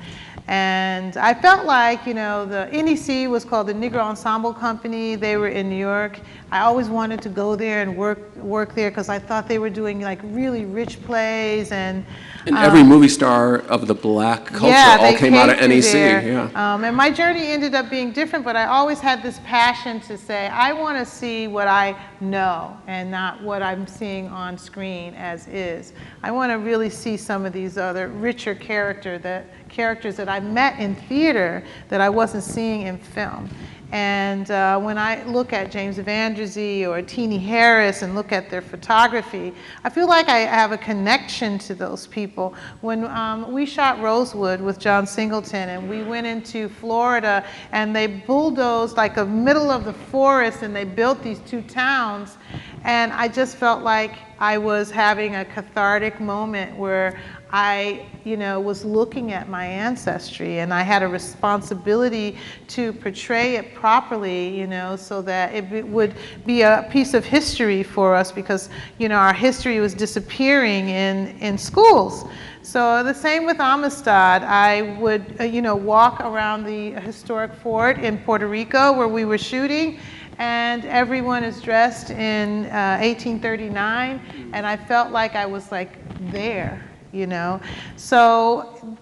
I felt like, you know, the NEC was called the Negro Ensemble Company. They were in New York. I always wanted to go there and work there because I thought they were doing like really rich plays and every movie star of the black culture all came out of NEC. And my journey ended up being different, but I always had this passion to say, I want to see what I know and not what I'm seeing on screen as is. I want to really see some of these other richer characters that I met in theater that I wasn't seeing in film. And when I look at James Vanderzee or Teenie Harris and look at their photography, I feel like I have a connection to those people. When we shot Rosewood with John Singleton and we went into Florida and they bulldozed like the middle of the forest and they built these two towns, and I just felt like I was having a cathartic moment where I, you know, was looking at my ancestry, and I had a responsibility to portray it properly, you know, so that it would be a piece of history for us, because, you know, our history was disappearing in schools. So the same with Amistad. I would, you know, walk around the historic fort in Puerto Rico where we were shooting, and everyone is dressed in 1839, and I felt like I was like there. You know, so,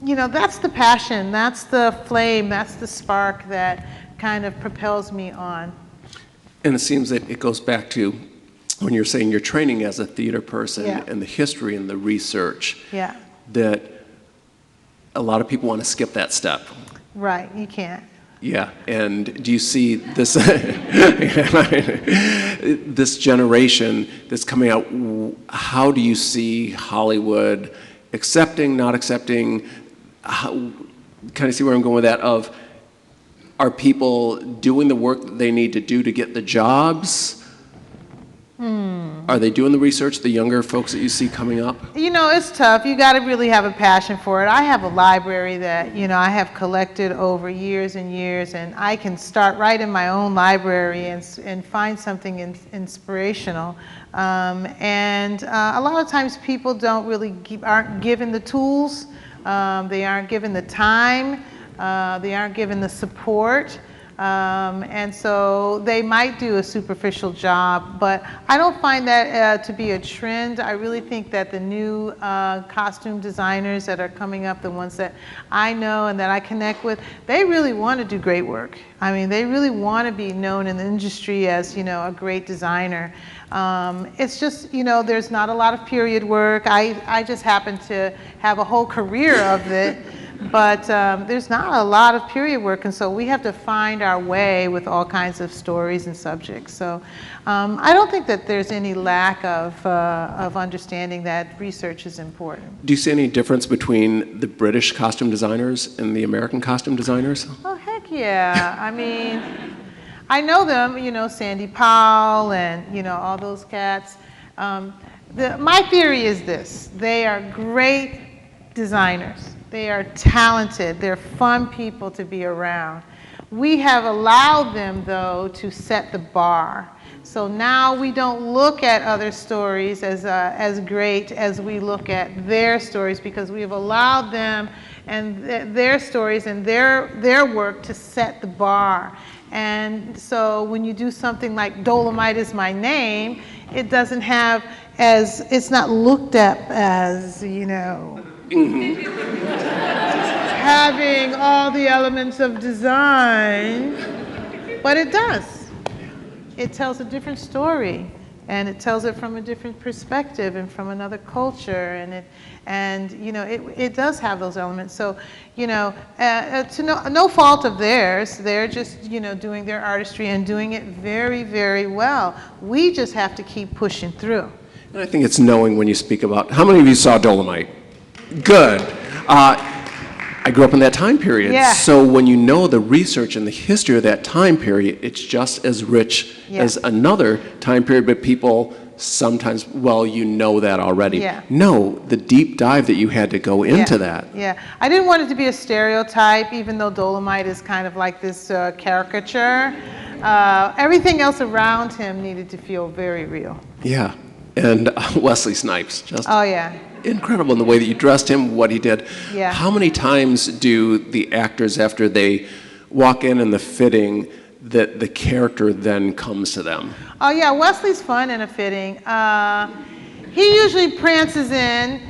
you know, that's the passion, that's the flame, that's the spark that kind of propels me on. And it seems that it goes back to when you're saying you're training as a theater person and the history and the research. Yeah. that a lot of people want to skip that step. Right, you can't. Yeah, and do you see this this generation that's coming out? How do you see Hollywood accepting, not accepting? Kind of see where I'm going with that. Of are people doing the work that they need to do to get the jobs? Are they doing the research? The younger folks that you see coming up. You know, it's tough. You got to really have a passion for it. I have a library that, you know, I have collected over years and years, and I can start right in my own library and find something inspirational. A lot of times people don't really aren't given the tools, they aren't given the time, they aren't given the support. And so they might do a superficial job, but I don't find that to be a trend. I really think that the new costume designers that are coming up, the ones that I know and that I connect with, they really want to do great work. I mean, they really want to be known in the industry as, you know, a great designer. It's just, you know, there's not a lot of period work. I just happen to have a whole career of it. But there's not a lot of period work, and so we have to find our way with all kinds of stories and subjects. So I don't think that there's any lack of understanding that research is important. Do you see any difference between the British costume designers and the American costume designers? Oh, heck yeah. I mean, I know them, you know, Sandy Powell and, you know, all those cats. My theory is this: they are great designers. They are talented. They're fun people to be around. We have allowed them, though, to set the bar. So now we don't look at other stories as great as we look at their stories, because we have allowed them and their stories and their work to set the bar. And so when you do something like Dolomite Is My Name, it doesn't have it's not looked at as, you know, having all the elements of design, but it does. It tells a different story, and it tells it from a different perspective and from another culture, and you know, it does have those elements. So, you know, to no fault of theirs, they're just, you know, doing their artistry and doing it very, very well. We just have to keep pushing through. And I think it's knowing when you speak about, how many of you saw Dolomite? Good. I grew up in that time period. Yeah. So when you know the research and the history of that time period, it's just as rich as another time period, but people sometimes, well, you know that already. Yeah. No, the deep dive that you had to go into that. Yeah, I didn't want it to be a stereotype, even though Dolomite is kind of like this caricature. Everything else around him needed to feel very real. Yeah. And Wesley Snipes, just Oh, yeah. incredible in the way that you dressed him, what he did. Yeah. How many times do the actors, after they walk in the fitting, that the character then comes to them? Oh, yeah, Wesley's fun in a fitting. He usually prances in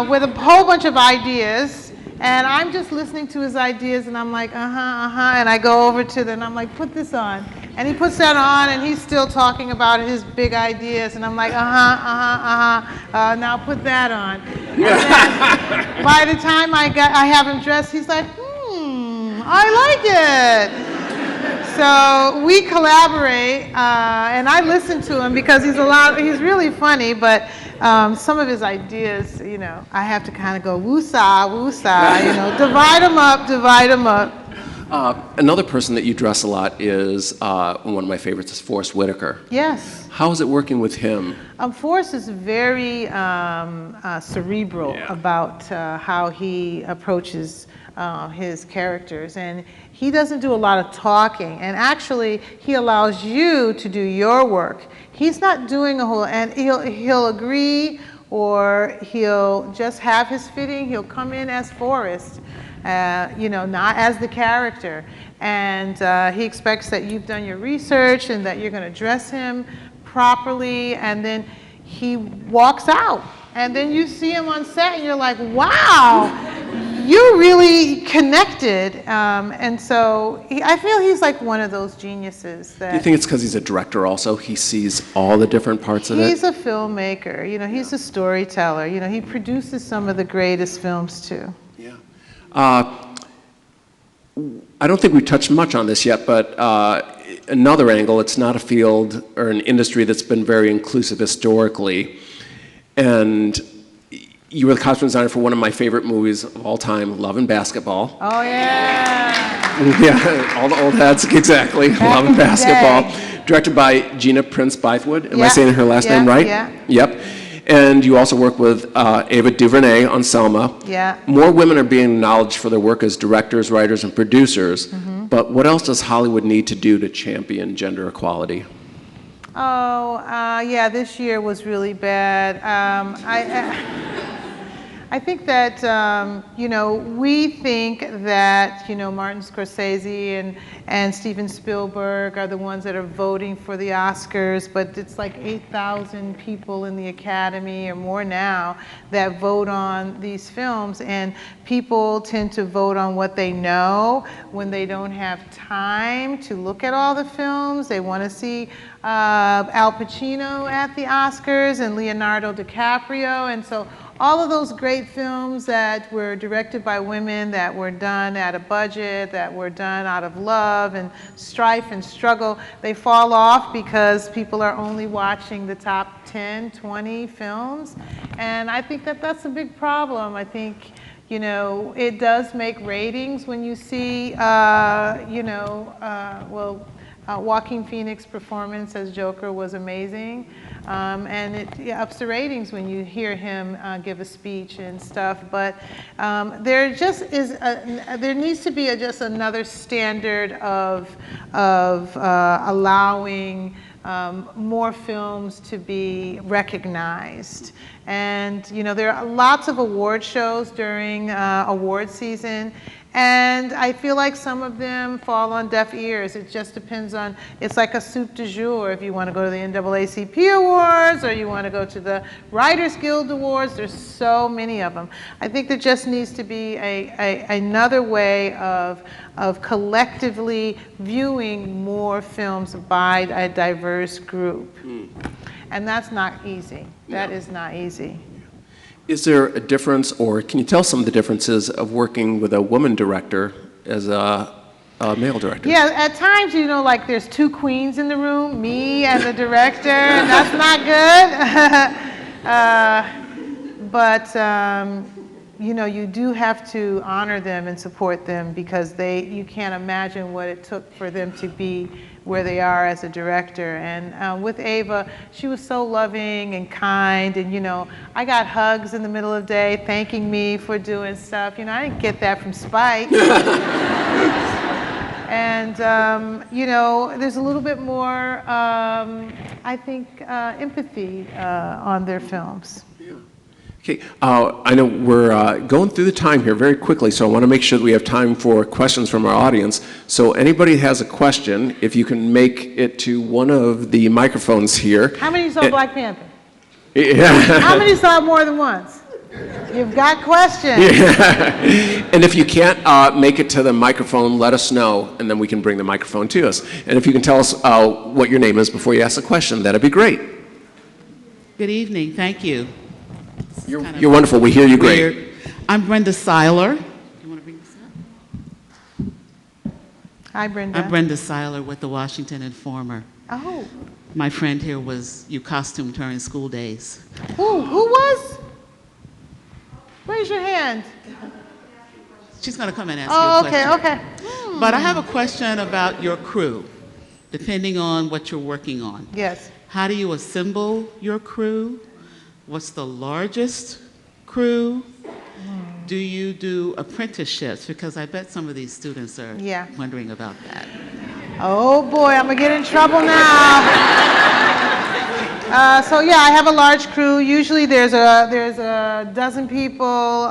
with a whole bunch of ideas, and I'm just listening to his ideas, and I'm like, and I go over to them, and I'm like, put this on. And he puts that on, and he's still talking about his big ideas, and I'm like, now put that on. And then by the time I have him dressed, he's like, I like it. So we collaborate, and I listen to him because he's really funny, but some of his ideas, you know, I have to kind of go woo-saw, you know, divide them up. Another person that you dress a lot is, one of my favorites is Forrest Whitaker. Yes. How is it working with him? Forrest is very cerebral about how he approaches his characters, and he doesn't do a lot of talking, and actually he allows you to do your work. He's not doing a whole, and he'll agree, or he'll just have his fitting. He'll come in as Forrest, you know, not as the character, and he expects that you've done your research and that you're going to dress him properly, and then he walks out, and then you see him on set, and you're like, wow. you're really connected, and so I feel he's like one of those geniuses that. Do you think it's because he's a director also? He sees all the different parts of it? He's a filmmaker, he's a storyteller. He produces some of the greatest films too. Yeah. I don't think we've touched much on this yet, but another angle, it's not a field or an industry that's been very inclusive historically. And you were the costume designer for one of my favorite movies of all time, Love and Basketball. Oh, yeah. Yeah, all the old heads, exactly. Love and Basketball. Directed by Gina Prince Bythewood. Am I saying her last name right? Yeah. Yep. And you also work with Ava DuVernay on Selma. Yeah. More women are being acknowledged for their work as directors, writers, and producers. Mm-hmm. But what else does Hollywood need to do to champion gender equality? Oh, yeah, this year was really bad. I think that, we think that, Martin Scorsese and Steven Spielberg are the ones that are voting for the Oscars, but it's like 8,000 people in the Academy or more now that vote on these films, and people tend to vote on what they know when they don't have time to look at all the films. They want to see Al Pacino at the Oscars and Leonardo DiCaprio, and so all of those great films that were directed by women, that were done at a budget, that were done out of love and strife and struggle, they fall off because people are only watching the top 10, 20 films. And I think that that's a big problem. I think, it does make ratings when you see, Joaquin Phoenix's performance as Joker was amazing. And it ups the ratings when you hear him give a speech and stuff. But there needs to be just another standard of allowing more films to be recognized. And there are lots of award shows during award season. And I feel like some of them fall on deaf ears. It just depends on, it's like a soup du jour. If you want to go to the NAACP Awards or you want to go to the Writers Guild Awards, there's so many of them. I think there just needs to be another way of collectively viewing more films by a diverse group. And that's not easy. That is not easy. Is there a difference, or can you tell some of the differences of working with a woman director as a male director? Yeah, at times, like there's two queens in the room, me and the director. That's not good. But you do have to honor them and support them because you can't imagine what it took for them to be where they are as a director. And with Ava, she was so loving and kind, and I got hugs in the middle of the day thanking me for doing stuff. I didn't get that from spite. And there's a little bit more, I think, empathy on their films. Okay, I know we're going through the time here very quickly, so I want to make sure that we have time for questions from our audience. So anybody has a question, if you can make it to one of the microphones here. How many saw Black Panther? Yeah. How many saw more than once? You've got questions. Yeah. And if you can't make it to the microphone, let us know, and then we can bring the microphone to us. And if you can tell us what your name is before you ask the question, that'd be great. Good evening, thank you. You're wonderful. We hear you great. I'm Brenda Siler. You want to bring this up? Hi, Brenda. I'm Brenda Siler with the Washington Informer. Oh. My friend here you costumed her in School Days. Who was? Raise your hand. She's going to come and ask you a question. Okay. But I have a question about your crew, depending on what you're working on. Yes. How do you assemble your crew? What's the largest crew? Do you do apprenticeships? Because I bet some of these students are wondering about that. Oh boy, I'm gonna get in trouble now. So yeah, I have a large crew. Usually there's a dozen people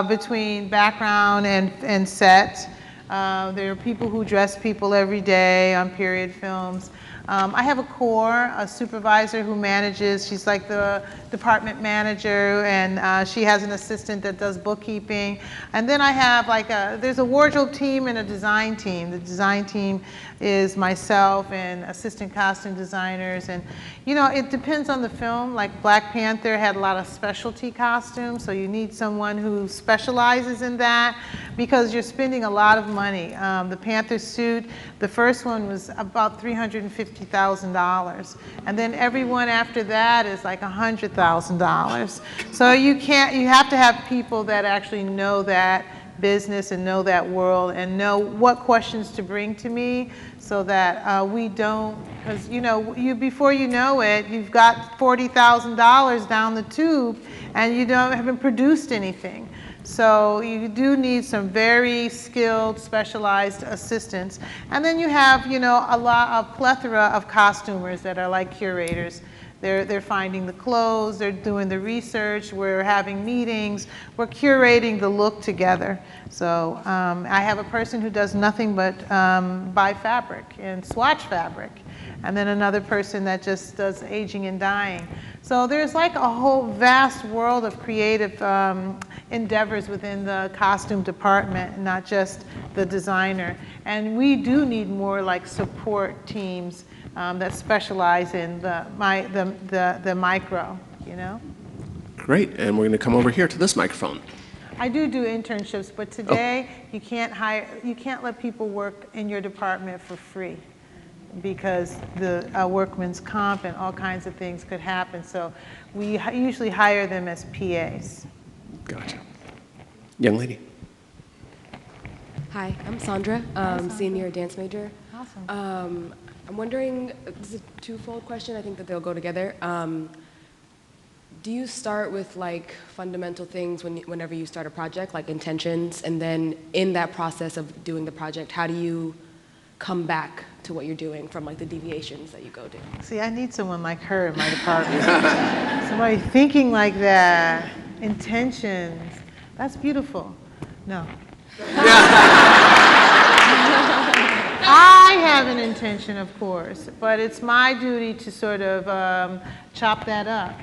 between background and set. There are people who dress people every day on period films. I have a core, a supervisor who manages. She's like the department manager, and she has an assistant that does bookkeeping. And then I have there's a wardrobe team and a design team. The design team is myself and assistant costume designers. And, you know, it depends on the film. Like Black Panther had a lot of specialty costumes, so you need someone who specializes in that because you're spending a lot of money. The Panther suit, the first one was about $350,000. And then everyone after that is like $100,000. So you have to have people that actually know that business and know that world and know what questions to bring to me so that we don't, because you know, before you know it, you've got $40,000 down the tube and you haven't produced anything. So you do need some very skilled, specialized assistants. And then you have, you know, a plethora of costumers that are like curators. They're finding the clothes, they're doing the research, we're having meetings, we're curating the look together. So I have a person who does nothing but buy fabric and swatch fabric. And then another person that just does aging and dyeing. So there's like a whole vast world of creative endeavors within the costume department, not just the designer. And we do need more like support teams that specialize in the micro, you know? Great, and we're going to come over here to this microphone. I do internships, but today you can't let people work in your department for free because the workman's comp and all kinds of things could happen. So we usually hire them as PAs. Gotcha. Young lady. Hi, I'm Sandra, senior dance major. Awesome. I'm wondering, this is a twofold question, I think that they'll go together. Do you start with like fundamental things whenever you start a project, like intentions, and then in that process of doing the project, how do you come back to what you're doing from like the deviations that you go to? See, I need someone like her in my department. Somebody thinking like that, intentions, that's beautiful. No. I have an intention, of course, but it's my duty to sort of chop that up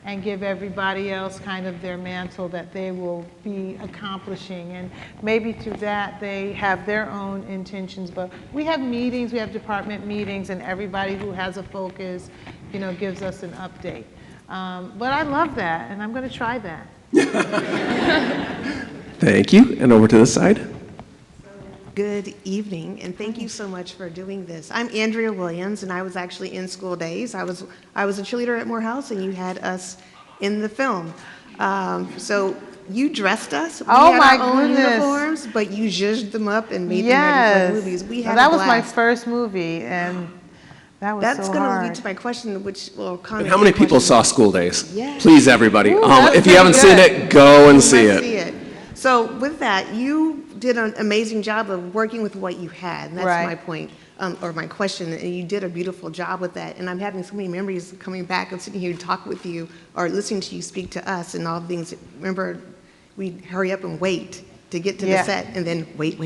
and give everybody else kind of their mantle that they will be accomplishing. And maybe through that, they have their own intentions. But we have meetings, we have department meetings, and everybody who has a focus, you know, gives us an update. But I love that, and I'm going to try that. Thank you. And over to this side. Good evening, and thank you so much for doing this. I'm Andrea Williams, and I was actually in School Days. I was a cheerleader at Morehouse, and you had us in the film. So you dressed us. We had our own uniforms, but you zhuzhed them up and made them ready for the movies. We had that was my first movie, and that was That's so going to hard. lead to my question, which will comment. And how many people saw School Days? Yes. Please, everybody. Ooh, If you haven't seen it, go and see Let's it. see it. So with that, you did an amazing job of working with what you had, and that's Right. my point, or my question, and you did a beautiful job with that, and I'm having so many memories coming back and sitting here to talk with you, or listening to you speak to us, and all the things. Remember, we'd hurry up and wait to get to the set, and then wait,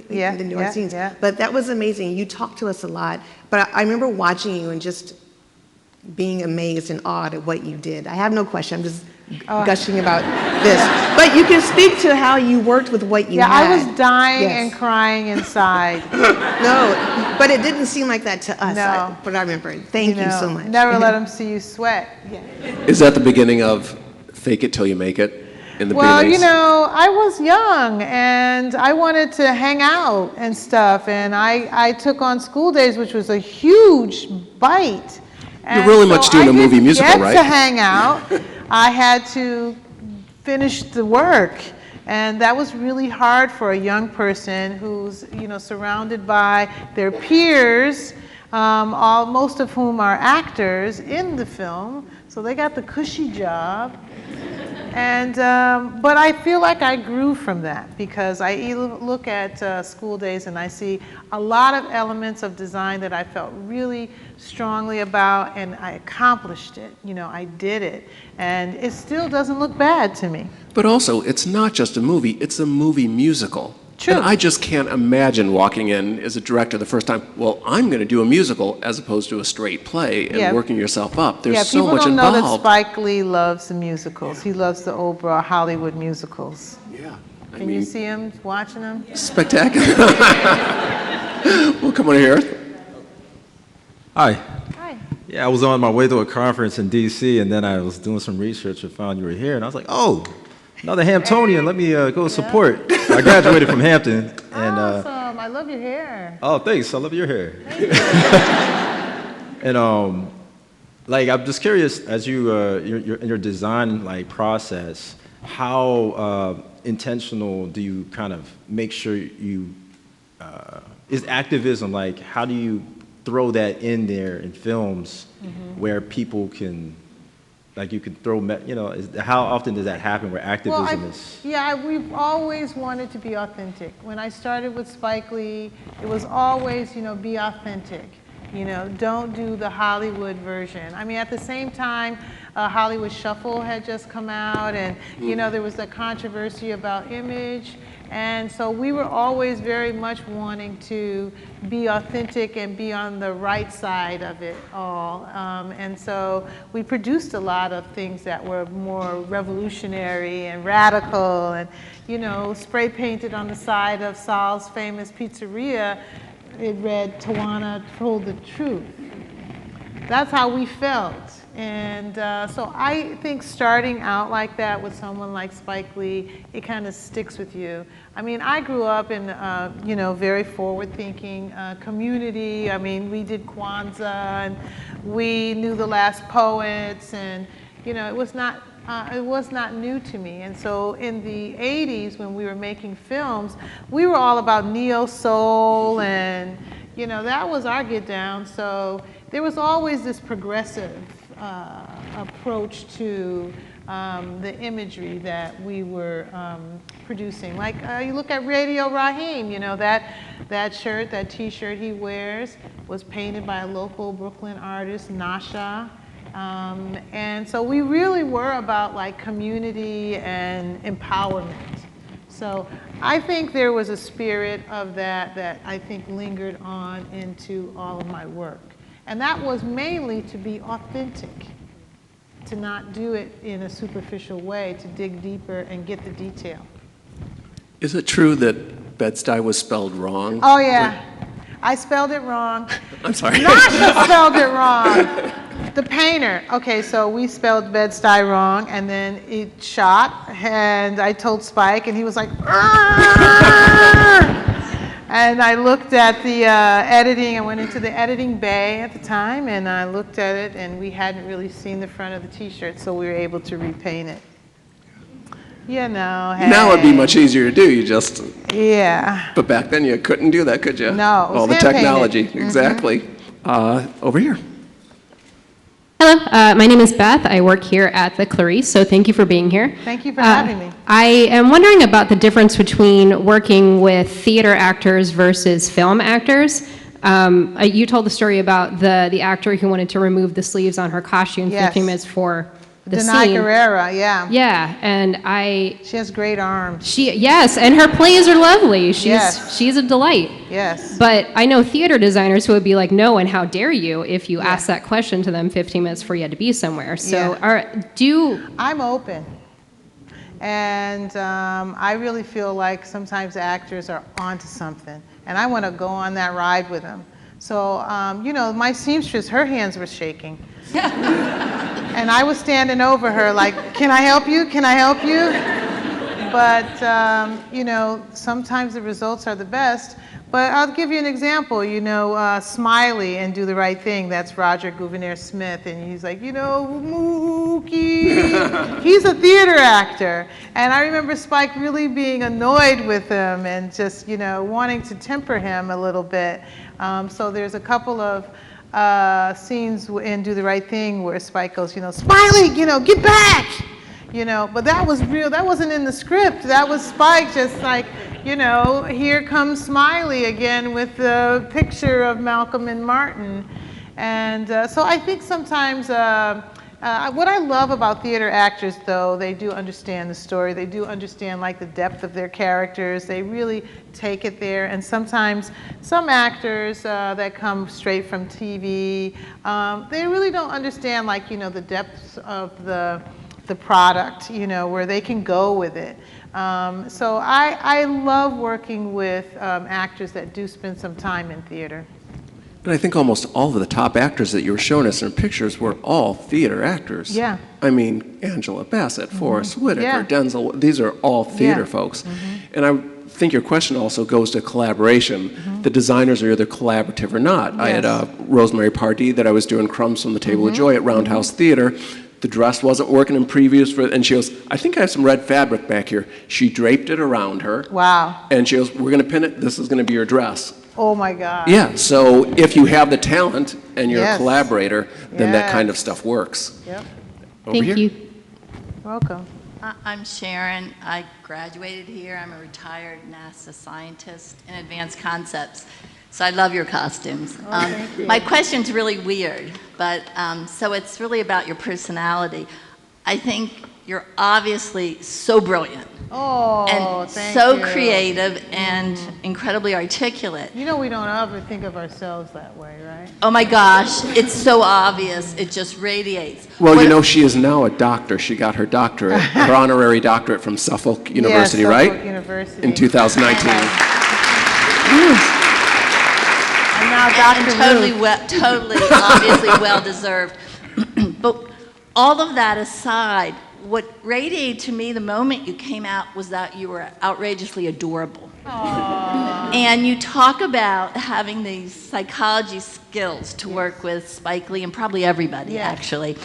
Yeah, and then do our scenes. yeah. But that was amazing. You talked to us a lot, but I remember watching you and just being amazed and awed at what you did. I have no question. I'm just gushing about this. But you can speak to how you worked with what you had. I was dying Yes. and crying inside. No, but it didn't seem like that to us. No. But I remember. Thank you so much. Never let them see you sweat. Is that the beginning of Fake It Till You Make It in the Well, beginnings? you know, I was young and I wanted to hang out and stuff, and I took on School Days, which was a huge bite. You're really much doing a movie musical, right? I didn't get to hang out. I had to finish the work, and that was really hard for a young person who's, you know, surrounded by their peers, most of whom are actors in the film, so they got the cushy job. And but I feel like I grew from that because I look at School Days and I see a lot of elements of design that I felt really strongly about, and I accomplished it. You know, I did it, and it still doesn't look bad to me. But also, it's not just a movie, it's a movie musical. True. And I just can't imagine walking in as a director the first time, well, I'm going to do a musical as opposed to a straight play and working yourself up. There's so much involved. People don't know that Spike Lee loves the musicals. He loves the old Hollywood musicals. Yeah. Can you see him watching them? Spectacular. Well, come on here. Hi. Hi. Yeah, I was on my way to a conference in D.C., and then I was doing some research and found you were here, and I was like, oh, another Hamptonian, let me go support. I graduated from Hampton. And, awesome, I love your hair. Oh, thanks, I love your hair. And like, I'm just curious, as you, you're in your design process, how intentional do you kind of make sure you, is activism, like, how do you throw that in there in films where people can, like you could throw, how often does that happen where activism is? Yeah, we've always wanted to be authentic. When I started with Spike Lee, it was always, be authentic. Don't do the Hollywood version. I mean, at the same time, Hollywood Shuffle had just come out, and, there was that controversy about image. And so we were always very much wanting to be authentic and be on the right side of it all. And so we produced a lot of things that were more revolutionary and radical and, spray painted on the side of Sal's famous pizzeria. It read, "Tawana told the truth." That's how we felt. And so I think starting out like that with someone like Spike Lee, it kind of sticks with you. I mean, I grew up in, very forward-thinking community. I mean, we did Kwanzaa, and we knew the last poets, and, it was not new to me. And so in the 80s, when we were making films, we were all about neo-soul, and, that was our get down. So there was always this progressive approach to the imagery that we were producing. Like you look at Radio Raheem, that shirt, that T-shirt he wears was painted by a local Brooklyn artist, Nasha. And so we really were about community and empowerment. So I think there was a spirit of that I think lingered on into all of my work. And that was mainly to be authentic, to not do it in a superficial way, to dig deeper and get the detail. Is it true that Bed-Stuy was spelled wrong? Oh, yeah. I spelled it wrong. I'm sorry. Nasha spelled it wrong. The painter. Okay, so we spelled Bed-Stuy wrong, and then it shot, and I told Spike, and he was like, "Arr!" And I looked at the editing. I went into the editing bay at the time, and I looked at it, and we hadn't really seen the front of the T-shirt, so we were able to repaint it. Hey. Now it'd be much easier to do. You just... Yeah. But back then you couldn't do that, could you? No, it was all the hand-painted. technology, exactly. Over here. Hello, my name is Beth. I work here at the Clarice, so thank you for being here. Thank you for having me. I am wondering about the difference between working with theater actors versus film actors. You told the story about the actor who wanted to remove the sleeves on her costume 15 minutes for the Denai scene. Guerrera, yeah. Yeah, and She has great arms. Yes, and her plays are lovely. Yes. She's a delight. Yes. But I know theater designers who would be like, no, and how dare you if you ask that question to them 15 minutes before you had to be somewhere. So I'm open. And I really feel like sometimes actors are onto something, and I want to go on that ride with them. So, my seamstress, her hands were shaking. And I was standing over her like, "Can I help you? Can I help you?" But, sometimes the results are the best. But I'll give you an example, Smiley and Do the Right Thing, that's Roger Gouverneur Smith, and he's like, Mookie. He's a theater actor. And I remember Spike really being annoyed with him and just, wanting to temper him a little bit. So there's a couple of scenes in Do the Right Thing where Spike goes, "Smiley, get back!" But that was real. That wasn't in the script. That was Spike just like, here comes Smiley again with the picture of Malcolm and Martin. And so I think sometimes What I love about theater actors, though, they do understand the story. They do understand like the depth of their characters. They really take it there. And sometimes some actors that come straight from TV, they really don't understand like, you know, the depths of the product, you know, where they can go with it. So I love working with actors that do spend some time in theater. And I think almost all of the top actors that you were showing us in pictures were all theater actors. Yeah. I mean, Angela Bassett, Forrest Whitaker, Yeah. Denzel, these are all theater Yeah. folks. And I think your question also goes to collaboration. The designers are either collaborative or not. I had Rosemary Pardee that I was doing Crumbs from the Table of Joy at Roundhouse Theater. The dress wasn't working in previews and she goes, I think I have some red fabric back here. She draped it around her. Wow. And she goes, we're gonna pin it, this is gonna be your dress. Oh my God. Yeah, so if you have the talent and you're a Yes. collaborator, then that kind of Yes. stuff works. Yep. Over Thank here. you. Welcome. I'm Sharon. I graduated here. I'm a retired NASA scientist in advanced concepts. So I love your costumes. Thank you. My question's really weird, but so it's really about your personality. I think you're obviously so brilliant Oh, and thank so you. creative and incredibly articulate. You know, we don't ever think of ourselves that way, right? Oh my gosh, it's so obvious. It just radiates. Well, What- you know, she is now a doctor. She got her doctorate, her honorary doctorate from Suffolk University, Yes, right? Suffolk University. In 2019. And now and Dr. totally, Ruth. totally, obviously well deserved. But all of that aside, what radiated to me the moment you came out was that you were outrageously adorable. And you talk about having these psychology skills to work with Spike Lee and probably everybody, Yes. actually.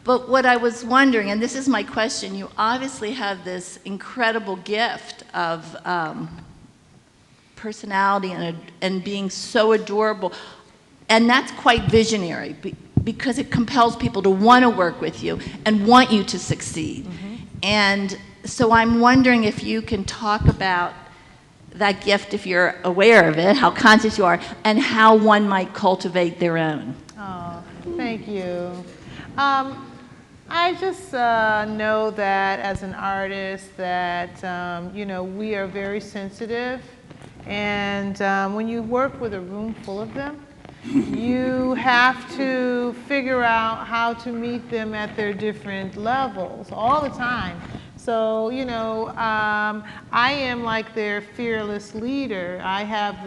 But what I was wondering, and this is my question, you obviously have this incredible gift of personality and being so adorable. And that's quite visionary because it compels people to want to work with you and want you to succeed. And so I'm wondering if you can talk about that gift, if you're aware of it, how conscious you are, and how one might cultivate their own. Oh, thank you. I just know that as an artist that, you know, we are very sensitive. And when you work with a room full of them, you have to figure out how to meet them at their different levels all the time. So, you know, I am like their fearless leader. I have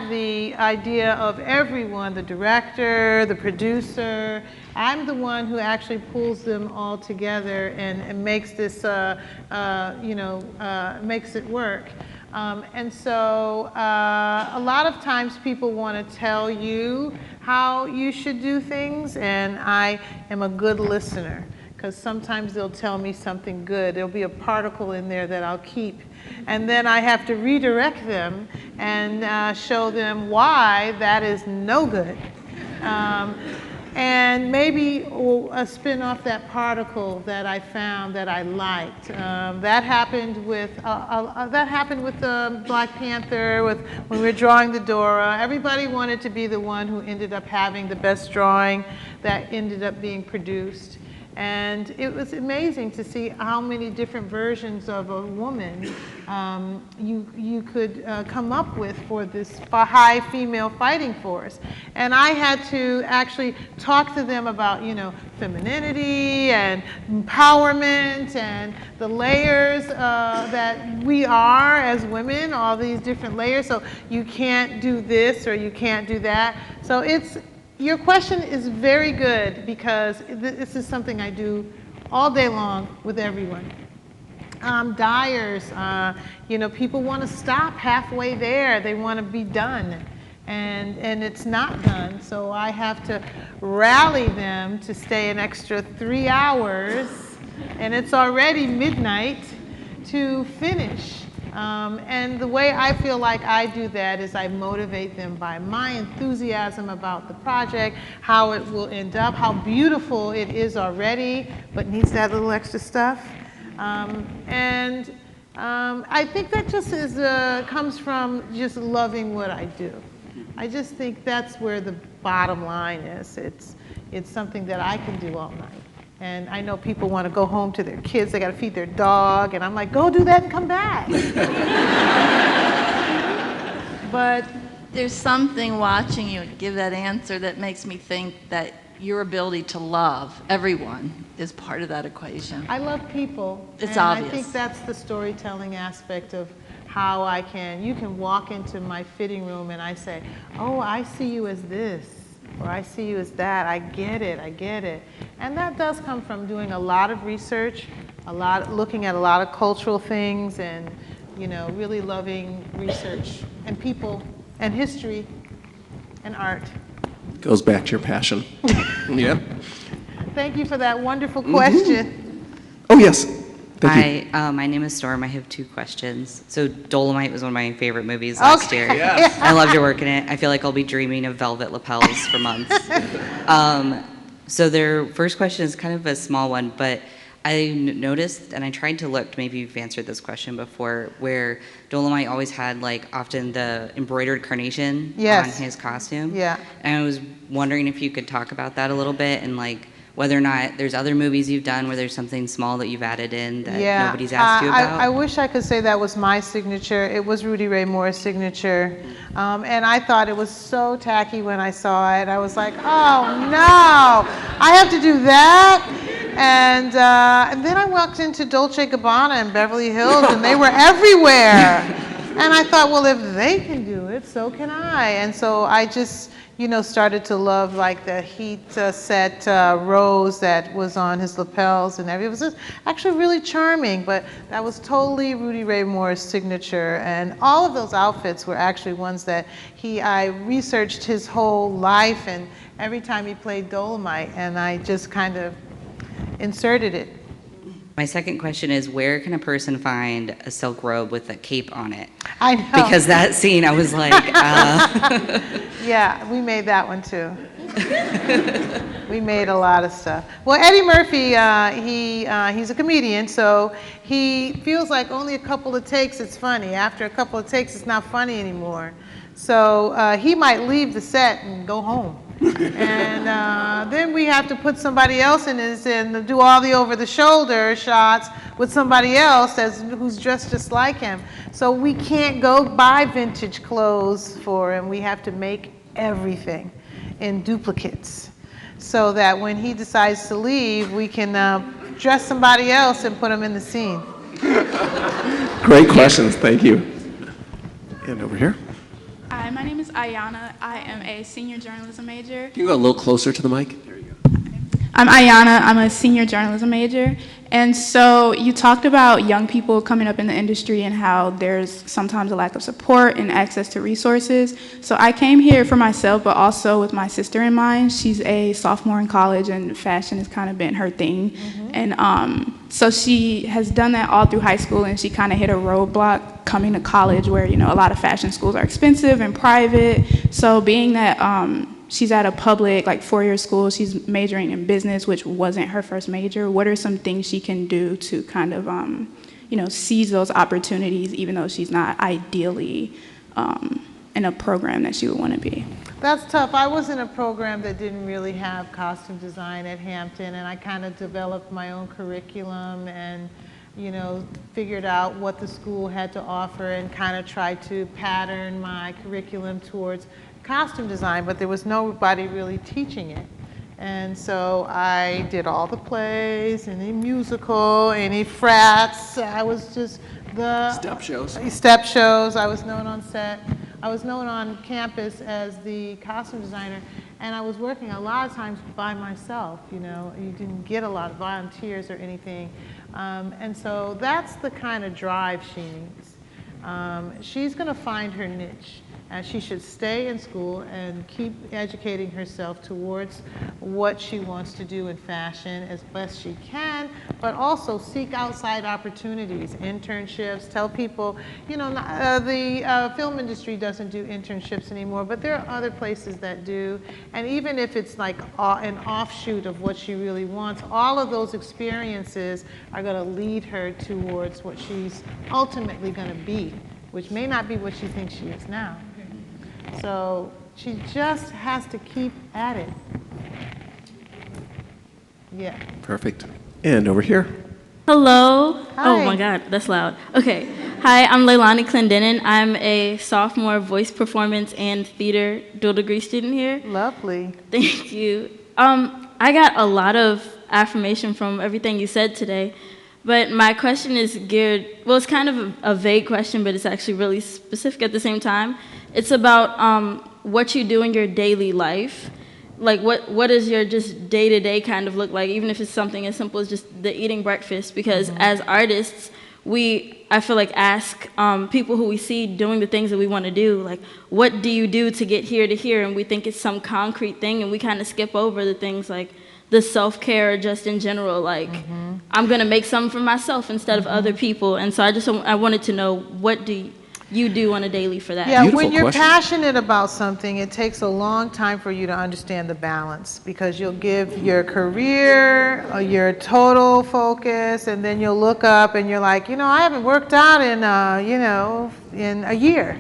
the idea of everyone, the director, the producer. I'm the one who actually pulls them all together and makes this, you know, makes it work. And so a lot of times people want to tell you how you should do things, and I am a good listener. Because sometimes they'll tell me something good. There'll be a particle in there that I'll keep. And then I have to redirect them and show them why that is no good. And maybe spin off that particle that I found that I liked. That happened with Black Panther, when we were drawing the Dora. Everybody wanted to be the one who ended up having the best drawing that ended up being produced. And it was amazing to see how many different versions of a woman you could come up with for this high female fighting force. And I had to actually talk to them about, you know, femininity and empowerment and the layers that we are as women, all these different layers. So you can't do this or you can't do that. So your question is very good because this is something I do all day long with everyone. Dyers, you know, people want to stop halfway there. They want to be done, and it's not done. So I have to rally them to stay an extra 3 hours, and it's already midnight to finish. And the way I feel like I do that is I motivate them by my enthusiasm about the project, how it will end up, how beautiful it is already, but needs that little extra stuff. And I think that just comes from just loving what I do. I just think that's where the bottom line is. It's, it's something that I can do all night. And I know people want to go home to their kids, they got to feed their dog, and I'm like, go do that and come back. But there's something watching you give that answer that makes me think that your ability to love everyone is part of that equation. I love people. It's and obvious. I think that's the storytelling aspect of how you can walk into my fitting room and I say, oh, I see you as this, or I see you as that. I get it. And that does come from doing a lot of research, looking at a lot of cultural things, and really loving research and people and history and art. Goes back to your passion. Yeah. Thank you for that wonderful question. Oh, yes. Thank you. Hi, my name is Storm. I have 2 questions. So Dolomite was one of my favorite movies last year. Yes. I loved your work in it. I feel like I'll be dreaming of velvet lapels for months. So their first question is kind of a small one, but I noticed, and I tried to look, maybe you've answered this question before, where Dolomite always had often the embroidered carnation on his costume. Yeah. And I was wondering if you could talk about that a little bit, and whether or not there's other movies you've done where there's something small that you've added in that nobody's asked you about. I wish I could say that was my signature. It was Rudy Ray Moore's signature. And I thought it was so tacky when I saw it. I was like, oh no, I have to do that? And then I walked into Dolce & Gabbana in Beverly Hills, and they were everywhere. And I thought, well, if they can do it, so can I. And so I just, started to love the heat set rose that was on his lapels and everything. It was just actually really charming, but that was totally Rudy Ray Moore's signature. And all of those outfits were actually ones that I researched his whole life, and every time he played Dolomite, and I just kind of inserted it. My second question is, where can a person find a silk robe with a cape on it? I know. Because that scene, I was like, Yeah, we made that one too. We made a lot of stuff. Well, Eddie Murphy, he's a comedian, so he feels like only a couple of takes it's funny. After a couple of takes, it's not funny anymore. So he might leave the set and go home. And then we have to put somebody else in and do all the over-the-shoulder shots with somebody else who's dressed just like him. So we can't go buy vintage clothes for him. We have to make everything in duplicates so that when he decides to leave, we can dress somebody else and put him in the scene. Great questions. Thank you. And over here. Hi, my name is Ayana. I am a senior journalism major. Can you go a little closer to the mic? There you go. I'm Ayana. I'm a senior journalism major. And so you talked about young people coming up in the industry and how there's sometimes a lack of support and access to resources. So I came here for myself, but also with my sister in mind. She's a sophomore in college, and fashion has kind of been her thing. Mm-hmm. And so she has done that all through high school, and she kind of hit a roadblock coming to college where, a lot of fashion schools are expensive and private. So being that she's at a public, 4-year school, she's majoring in business, which wasn't her first major. What are some things she can do to kind of, seize those opportunities, even though she's not ideally in a program that she would want to be? That's tough. I was in a program that didn't really have costume design at Hampton, and I kind of developed my own curriculum and, figured out what the school had to offer and kind of tried to pattern my curriculum towards costume design, but there was nobody really teaching it. And so I did all the plays, any musical, any frats. I was just the Step shows. Step shows. I was known on set. I was known on campus as the costume designer, and I was working a lot of times by myself. You didn't get a lot of volunteers or anything. And so that's the kind of drive she needs. She's going to find her niche. And she should stay in school and keep educating herself towards what she wants to do in fashion as best she can, but also seek outside opportunities, internships, tell people, the film industry doesn't do internships anymore, but there are other places that do. And even if it's like an offshoot of what she really wants, all of those experiences are going to lead her towards what she's ultimately going to be, which may not be what she thinks she is now. So she just has to keep at it. Yeah. Perfect. And over here. Hello. Hi. Oh my God, that's loud. Okay. Hi, I'm Leilani Clendenon. I'm a sophomore voice performance and theater dual degree student here. Lovely. Thank you. I got a lot of affirmation from everything you said today, but my question is geared, well, it's kind of a vague question, but it's actually really specific at the same time. It's about what you do in your daily life. Like, what does your just day-to-day kind of look like, even if it's something as simple as just the eating breakfast? Because as artists, I feel like, ask people who we see doing the things that we want to do, like, what do you do to get here to here? And we think it's some concrete thing, and we kind of skip over the things like the self-care just in general, like, I'm going to make something for myself instead of other people. And so I wanted to know, what do you do on a daily for that? Yeah, when you're passionate about something, it takes a long time for you to understand the balance, because you'll give your career your total focus, and then you'll look up and you're like, I haven't worked out in a year.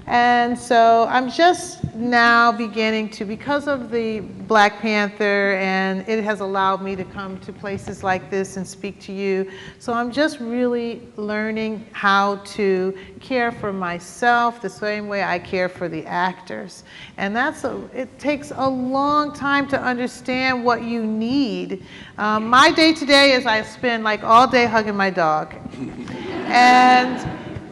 And so I'm just now beginning to, because of the Black Panther, and it has allowed me to come to places like this and speak to you. So I'm just really learning how to care for myself the same way I care for the actors. And it takes a long time to understand what you need. My day-to-day is I spend like all day hugging my dog.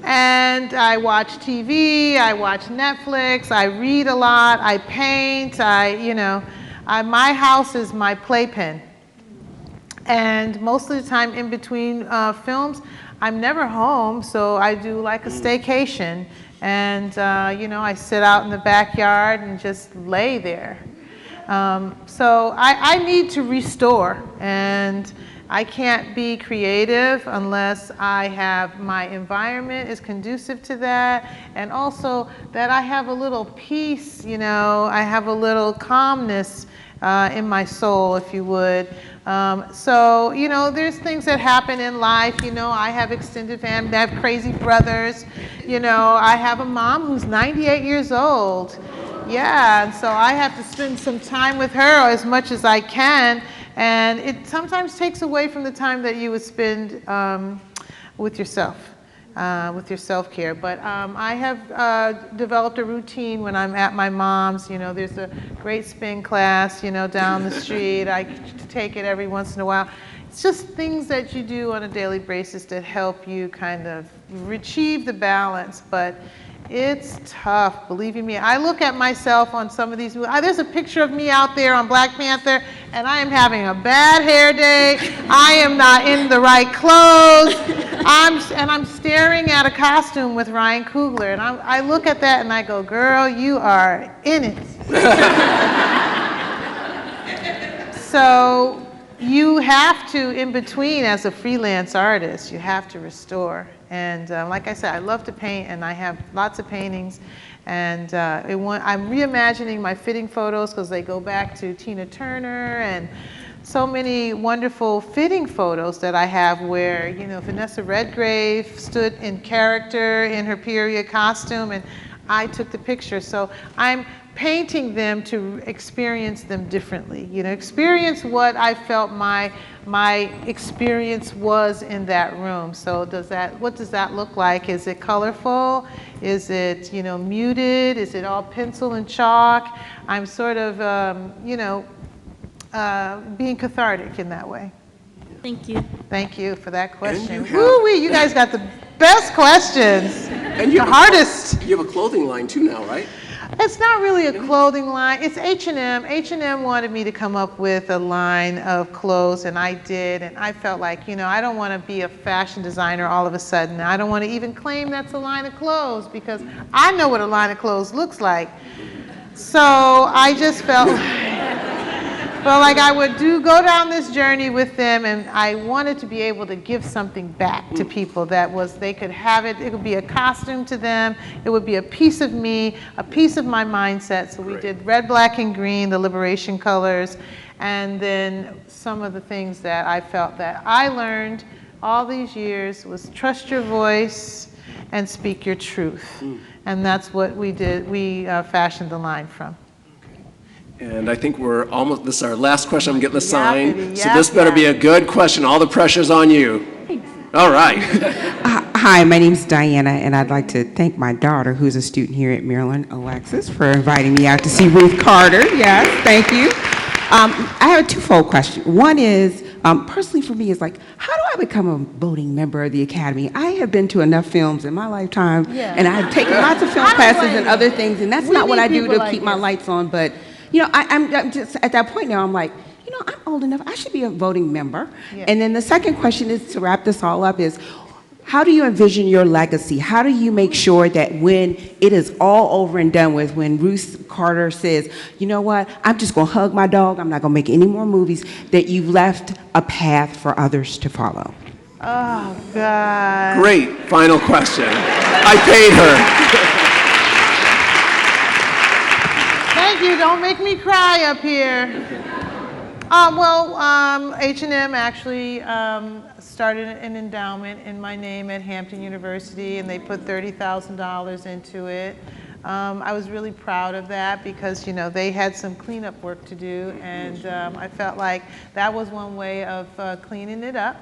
And I watch TV, I watch Netflix, I read a lot, I paint, my house is my playpen. And most of the time in between films, I'm never home, so I do like a staycation. And, I sit out in the backyard and just lay there. So I need to restore, and I can't be creative unless my environment is conducive to that, and also that I have a little peace, I have a little calmness in my soul, if you would. So, there's things that happen in life. I have extended family, I have crazy brothers. I have a mom who's 98 years old. Yeah, and so I have to spend some time with her as much as I can. And it sometimes takes away from the time that you would spend with yourself, with your self-care. But I have developed a routine when I'm at my mom's. There's a great spin class, down the street. I take it every once in a while. It's just things that you do on a daily basis that help you kind of achieve the balance. But it's tough, believe you me. I look at myself on some of these movies. There's a picture of me out there on Black Panther, and I am having a bad hair day. I am not in the right clothes. I'm staring at a costume with Ryan Coogler, and I look at that and I go, girl, you are in it. So you have to, in between, as a freelance artist, you have to restore. And like I said, I love to paint, and I have lots of paintings. And I'm reimagining my fitting photos because they go back to Tina Turner, and so many wonderful fitting photos that I have where, Vanessa Redgrave stood in character in her period costume, and I took the picture. So I'm painting them to experience them differently. Experience what I felt my experience was in that room. So what does that look like? Is it colorful? Is it, muted? Is it all pencil and chalk? I'm sort of, being cathartic in that way. Thank you. Thank you for that question. Woo-wee, you guys got the best questions. And the hardest. You have a clothing line too now, right? It's not really a clothing line. It's H&M. H&M wanted me to come up with a line of clothes, and I did. And I felt like, I don't want to be a fashion designer all of a sudden. I don't want to even claim that's a line of clothes, because I know what a line of clothes looks like. So I just felt like I would go down this journey with them, and I wanted to be able to give something back to people they could have it. It would be a costume to them. It would be a piece of me, a piece of my mindset. So we did red, black, and green, the liberation colors, and then some of the things that I felt that I learned all these years was trust your voice and speak your truth. And that's what we did. We fashioned the line from. And I think this is our last question. I'm getting the sign. So this better be a good question. All the pressure's on you. All right. Hi, my name's Diana, and I'd like to thank my daughter, who's a student here at Maryland, Alexis, for inviting me out to see Ruth Carter. Yes, thank you. I have a twofold question. One is, personally for me, is like, how do I become a voting member of the Academy? I have been to enough films in my lifetime, and I've taken lots of film classes and other things, and that's not what I do to keep my lights on, but, you know, I'm just at that point now, I'm like, you know, I'm old enough, I should be a voting member. Yeah. And then the second question is, to wrap this all up, is how do you envision your legacy? How do you make sure that when it is all over and done with, when Ruth Carter says, you know what, I'm just gonna hug my dog, I'm not gonna make any more movies, that you've left a path for others to follow? Oh, God. Great final question. I paid her. Thank you, don't make me cry up here. H&M actually started an endowment in my name at Hampton University, and they put $30,000 into it. I was really proud of that because, you know, they had some cleanup work to do, and I felt like that was one way of cleaning it up.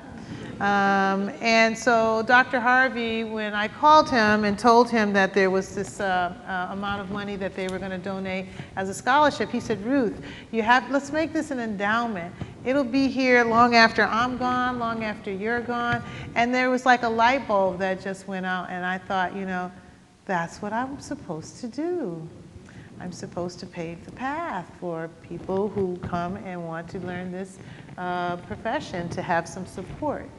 And so Dr. Harvey, when I called him and told him that there was this amount of money that they were going to donate as a scholarship, he said, Ruth, let's make this an endowment. It'll be here long after I'm gone, long after you're gone. And there was like a light bulb that just went out, and I thought, you know, that's what I'm supposed to do. I'm supposed to pave the path for people who come and want to learn this profession, to have some support.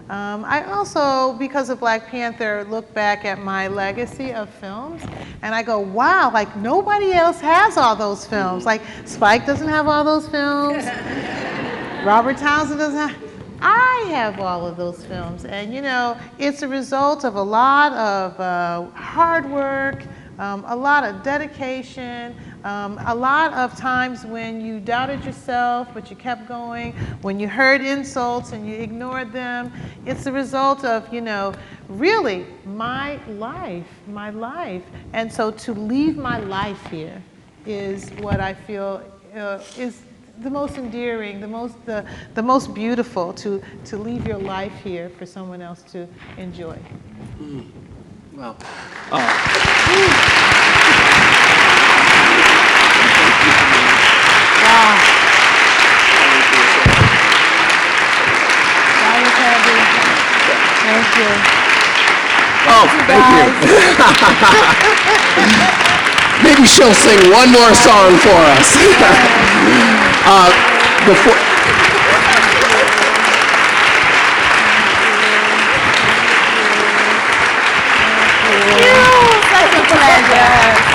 I also, because of Black Panther, look back at my legacy of films, and I go, wow, like nobody else has all those films. Like Spike doesn't have all those films. Robert Townsend doesn't have. I have all of those films, and you know, it's a result of a lot of hard work, a lot of dedication, a lot of times when you doubted yourself, but you kept going, when you heard insults and you ignored them. It's the result of, you know, really my life. And so to leave my life here is what I feel is the most endearing, the most beautiful, to leave your life here for someone else to enjoy. Well, Wow. That was heavy. Thank you. Oh, thank you. Maybe she'll sing one more song for us. Before. Such a pleasure.